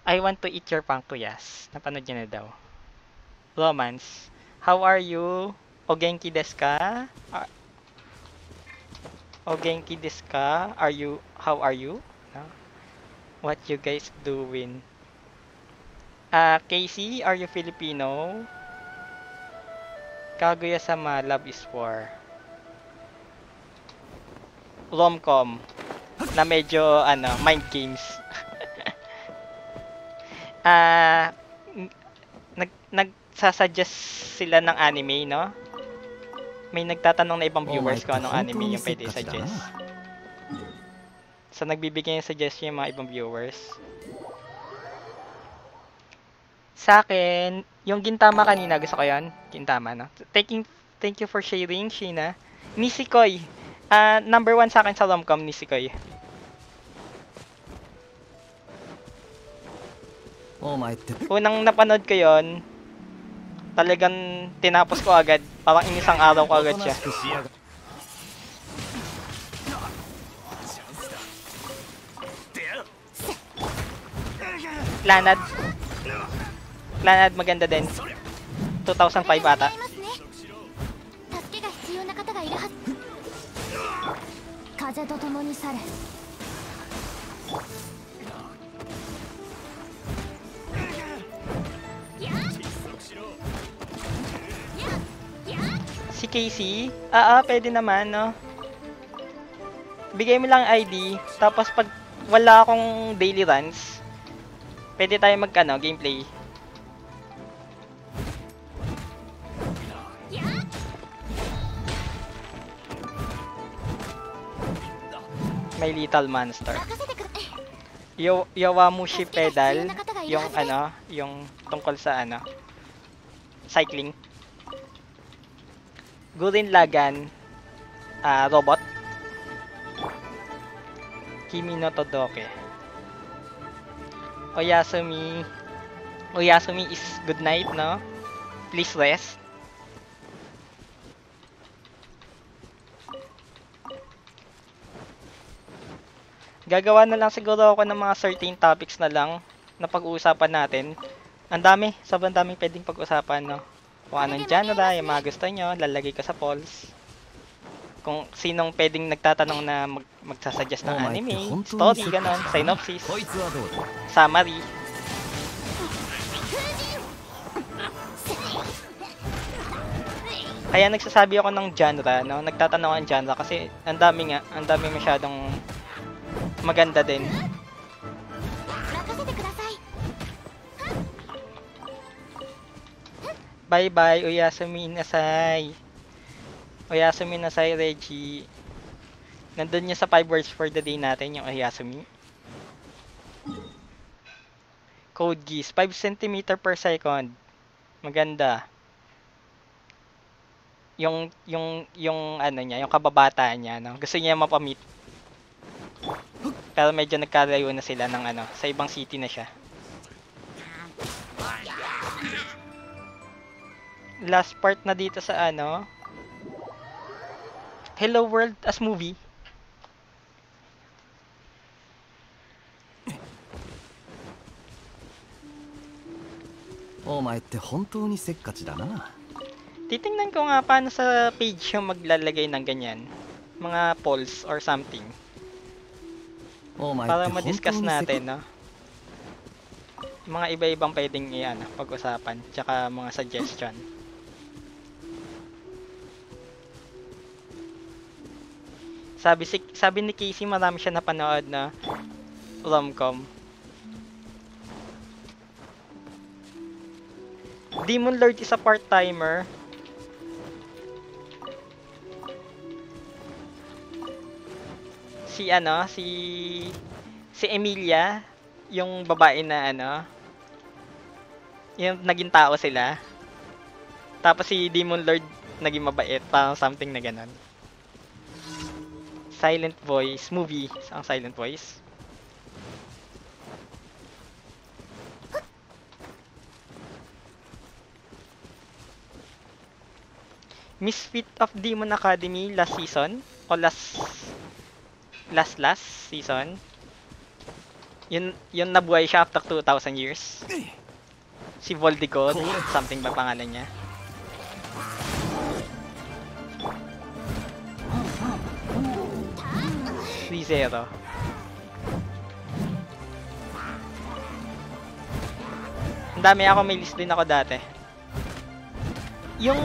I want to eat your pancreas. Napanood niya na daw. Romance. How are you? O genki desu ka? O genki desu ka? How are you? No? What you guys doing? Casey, are you Filipino? Kaguya-sama, Love is War. Rom-com. Na medyo, mind games. Nagsasuggest sila ng anime, no? May nagtatanong na ibang viewers kung anong anime yung pwede suggest. So, nagbibigay ng suggestion yung mga ibang viewers. Sa akin, yung Gintama kanina, gusto ko yun. Gintama, no? Thank you for sharing, Sheena. Nisekoi. Number 1 sa akin sa rom-com, Nisekoi. Unang napanood ko yun, talagang tinapos ko agad. Parang inisang araw ko agad siya. Clannad. Clannad maganda din. 2005 ata. Si Casey? Pwede naman, no? Bigay mo lang ID, tapos pag wala akong daily runs, pwede tayo gameplay. My Little Monster. Yowamushi Pedal, yung tungkol sa cycling. Gurren Lagann, robot. Kimi no Todoke. Oyasumi. Oyasumi is good night, no? Please rest. Gagawa na lang siguro ako ng mga certain topics na lang na pag-uusapan natin. Ang dami, sobrang daming pwedeng pag-usapan, no? Kung anong genre, yung mga gusto nyo, lalagay ko sa polls. Kung sinong pwedeng nagtatanong na magsasuggest ng anime, story, ganon, synopsis, summary. Kaya nagsasabi ako ng genre, no? Nagtatanong ang genre kasi ang dami masyadong maganda din. Bye bye, Oyasumi Nasai. Oyasumi Nasai, Reggie. Nandun niya sa 5 words for the day natin, yung Oyasumi. Code Geass, 5 cm per second. Maganda. Yung niya, yung kababata niya, no? Gusto niya mapamit. Pero medyo nagkalayo na sila ng sa ibang city na siya. Last part na dito sa Hello World as movie. Titingnan ko nga paano sa page yung maglalagay ng ganyan. Mga polls or something. Para ma-discuss natin, no? Mga iba-ibang pwedeng pag-usapan, tsaka mga suggestion. Sabi ni Casey, marami siya napanood na rom-com. Demon Lord is a part-timer. Si Emilia, yung babae na ano, yung naging tao sila. Tapos si Demon Lord naging mabait, parang something na ganun. Silent Voice, movie, ang Silent Voice. Misfit of Demon Academy last season o last season. Yun nabuhay siya after 2,000 years. Si Voldigod, something ba pangalan niya? Zero. Ang dami ako, may list din ako dati. Yung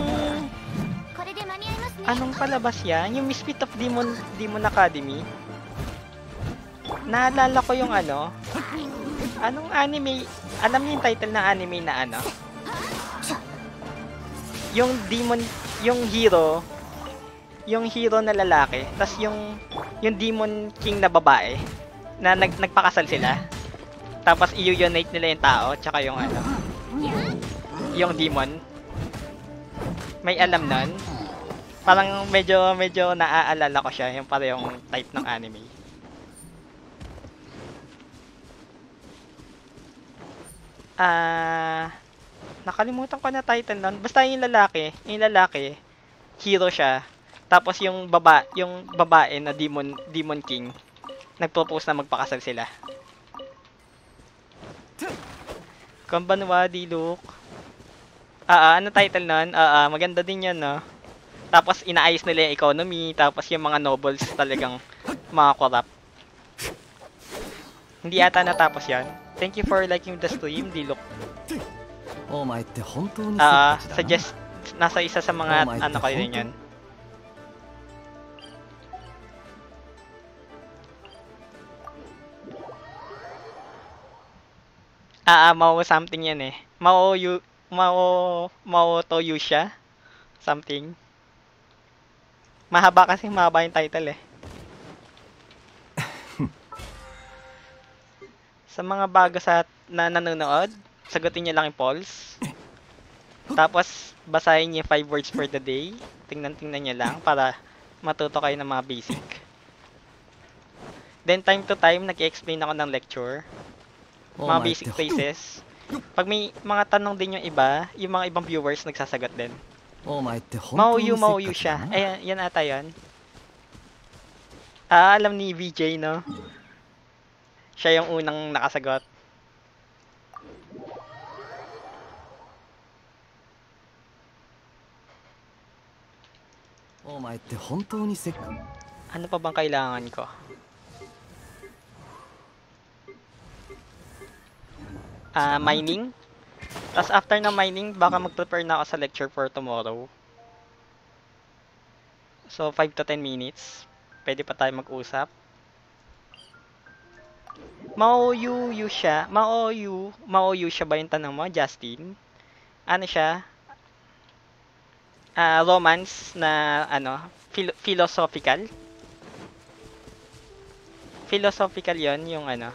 これで間に合いますね anong palabas yan? Yung Misfit of Demon Academy. Naalala ko yung ano. Anong anime? Alam niyo yung title ng anime na ano? Yung demon, yung hero na lalaki, tas yung demon king na babae na nagpakasal sila. Tapos i-unite nila yung tao tsaka yung ano, yung demon. May alam nun? Parang medyo naaalala ko siya, yung parehong type ng anime. Nakalimutan ko na title nun. Basta yung lalaki, hero siya. Tapos yung babae na demon king, nagpropose na magpakasal sila. Konbanwa di Luke. Ano title nun? Maganda din yan, no? Tapos inaayos nila yung economy, tapos yung mga nobles talagang mga corrupt. Hindi ata natapos yan. Thank you for liking the stream, Dilok. Suggest, nasa isa sa mga ano kayo din yan. Mao something yan eh. Mao to Yusha. Something. Mahaba yung title eh. Sa mga bago na nanonood, sagutin niyo lang yung polls. Tapos, basahin niyo 5 words for the day. Tingnan niyo lang para matuto kayo ng mga basic. Then, time to time, nag-explain ako ng lecture. Mga basic phrases. Pag may mga tanong din yung iba, yung mga ibang viewers nagsasagot din. Mauyu siya. Yan ata yan. Alam ni VJ, no? Siya yung unang nakasagot. Ano pa bang kailangan ko? Mining. Tapos after na mining, baka mag-prepare na ako sa lecture for tomorrow. So 5 to 10 minutes. Pwede pa tayo mag-usap. Mauyu siya ba yung tanong mo, Justin? Ano siya? Romance na ano, philosophical. Philosophical 'yon, yung ano.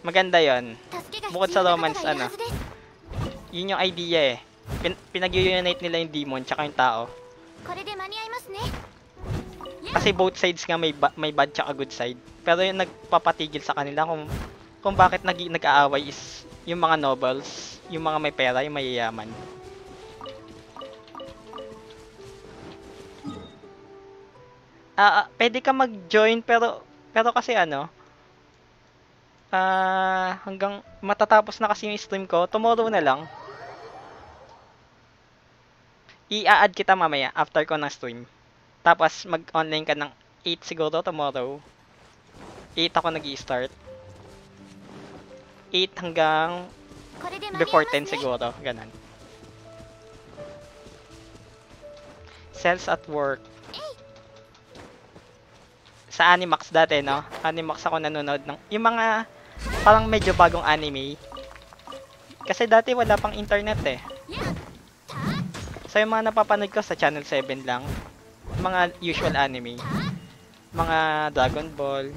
Maganda 'yon. Bukod sa romance, ano. 'Yun yung idea eh. Pinag-unite nila yung demon tsaka yung tao. Kasi both sides nga may bad tsaka good side. Pero yung nagpapatigil sa kanila kung bakit nag-aaway is yung mga nobles, yung mga may pera, yung mayayaman. Pwede ka mag-join pero kasi ano, hanggang matatapos na kasi yung stream ko, tomorrow na lang. I-add kita mamaya after ko ng stream. Tapos mag-online ka ng 8 siguro tomorrow. 8 ako nag-i-start. 8 hanggang before 10 siguro, ganun. Cells at work. Sa Animax dati, no? Animax ako nanonood ng yung mga parang medyo bagong anime. Kasi dati wala pang internet eh. So yung mga napapanood ko sa Channel 7 lang. Mga usual anime. Mga Dragon Ball,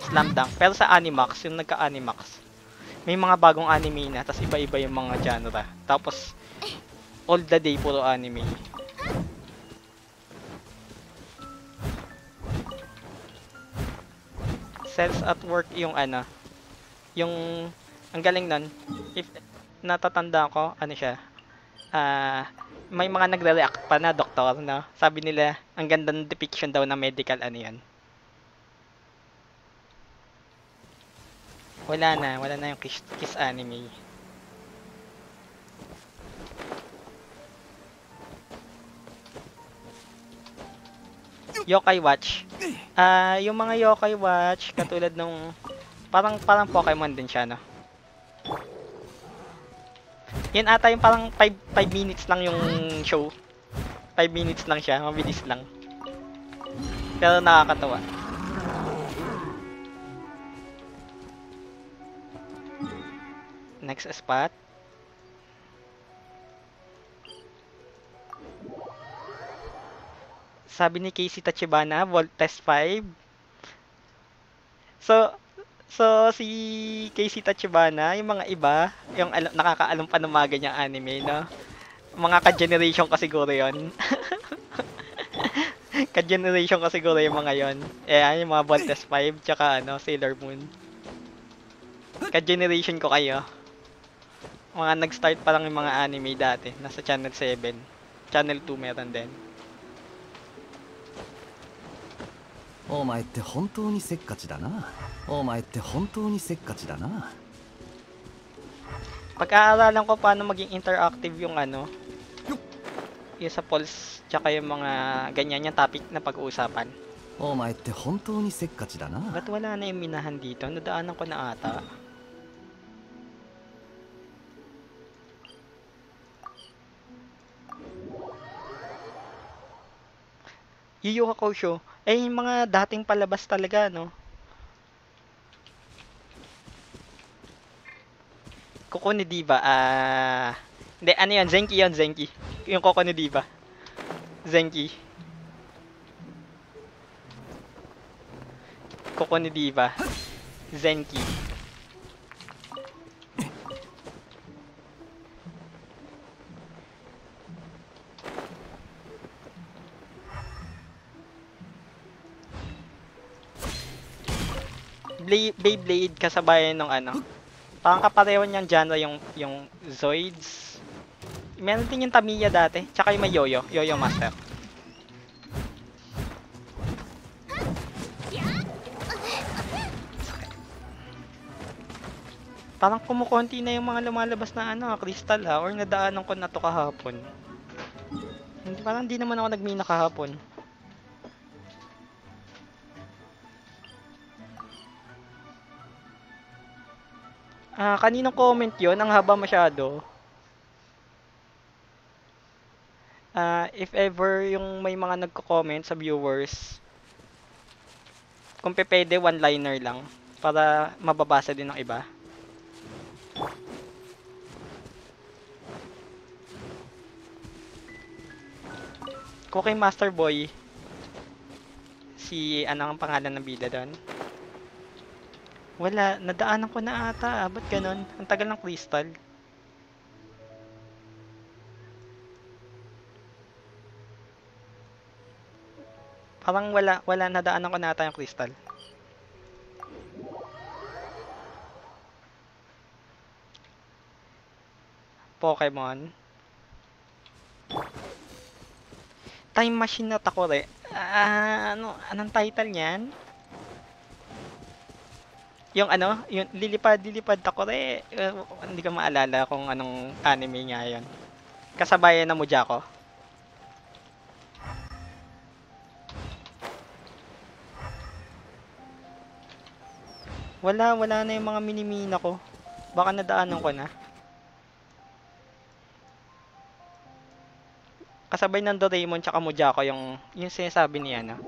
Slam Dunk. Pero sa Animax, yung nagka-Animax, may mga bagong anime na, tapos iba-iba yung mga genre. Tapos, all the day, puro anime. Cells at Work yung ano, yung, ang galing nun, if natatanda ko, ano siya, may mga nagre-react pa na doktor, no? Sabi nila, ang ganda ng depiction daw na medical, ano yan. Wala na yung kiss anime. Yokai Watch. Yung mga Yokai Watch, katulad nung, parang Pokemon din siya, no? Yan ata yung parang 5 minutes lang yung show. 5 minutes lang siya, mabilis lang. Pero nakakatawa. Next spot. Sabi ni Casey Tachibana, Volt Test 5. So si Casey Tachibana, yung mga iba, yung nakakaalam pa ng mga ganyang anime, no? Mga ka-generation ko siguro yun. Ka-generation ko siguro yung mga yon. Yung mga Volt Test 5, tsaka Sailor Moon. Ka-generation ko kayo. Mga nag-start pa lang yung mga anime dati. Nasa Channel 7. Channel 2 meron din. お前って本当にせっかちだな。お前って本当にせっかちだな。 Pag-aaralan ko paano maging interactive yung yung sa polls, tsaka yung mga ganyan yung topic na pag-uusapan. お前って本当にせっかちだな。 Ba't wala na yung minahan dito? Nadaanan ko na ata. Yu Yu Hakusho. Yung mga dating palabas talaga, no? Koko ni Diva, hindi, ano yun? Zenki yun, Zenki. Yung Koko ni Diva. Zenki. Koko ni Diva. Zenki. Beyblade kasabayan ng parang kapareho niyang genre yung Zoids. Meron din yung Tamiya dati, tsaka yung may Yoyo Master. Parang kumukonti na yung mga lumalabas na crystal or nadaanan ko na to kahapon. Parang hindi naman ako nagmina kahapon. Kaninong comment yon? Ang haba masyado. If ever yung may mga nagko-comment sa viewers, kung pwede one-liner lang para mababasa din ng iba. Cooking Master Boy. Si ang pangalan ng bida doon? Wala, nadaanan ko na ata. Ba't ganon? Ang tagal ng crystal. Parang wala, nadaanan ko na ata yung crystal. Pokemon. Time Machine na Takore. Anong title niyan? Yung yung lilipad Takore, hindi ko maalala kung anong anime nga yun. Kasabayan na Mujako. Wala na yung mga minimina ko. Baka nadaanan ko na. Kasabay ng Doraemon tsaka Mujako yung sinasabi niya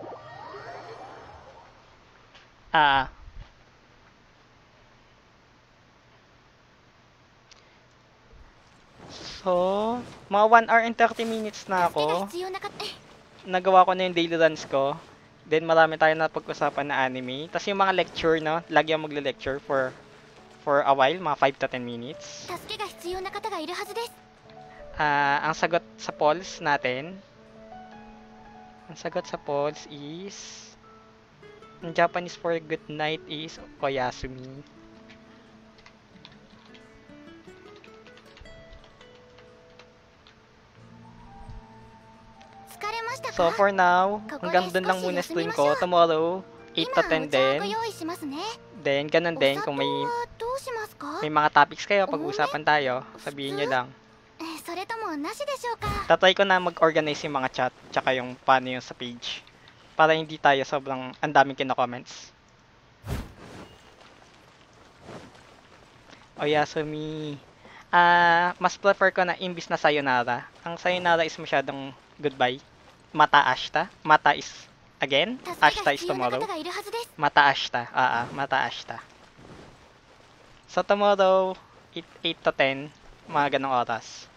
So, mga 1 hour and 30 minutes na ako. Nagawa ko na yung daily runs ko. Then marami tayo na pag-usapan na anime. Tapos yung mga lecture, no? Lagi ang magle-lecture for a while, mga 5 to 10 minutes. 助けが必要な方がいるはずです。 Ang sagot sa polls natin, ang sagot sa polls is, ang Japanese for good night is Oyasumi. So for now, hanggang dun lang muna stream ko. Tomorrow, 8 to 10 din. ご用意しますね。 Then, ganun お din, 砂糖 kung may はどうしますか？ mga topics kayo, pag-uusapan tayo, sabihin nyo lang. それともなしでしょうか？ Tatry ko na mag-organize yung mga chat, tsaka yung paano yung sa page. Para hindi tayo sobrang ang daming kino-comments. Oyasumi. Mas prefer ko na imbis na sayonara. Ang sayonara is masyadong goodbye. Mata ashta. Mata is again. 助けが Ashta is 必要な tomorrow. 方がいるはずです。 Mata ashta. Mata ashta. So tomorrow, 8 to 10, mga ganong oras.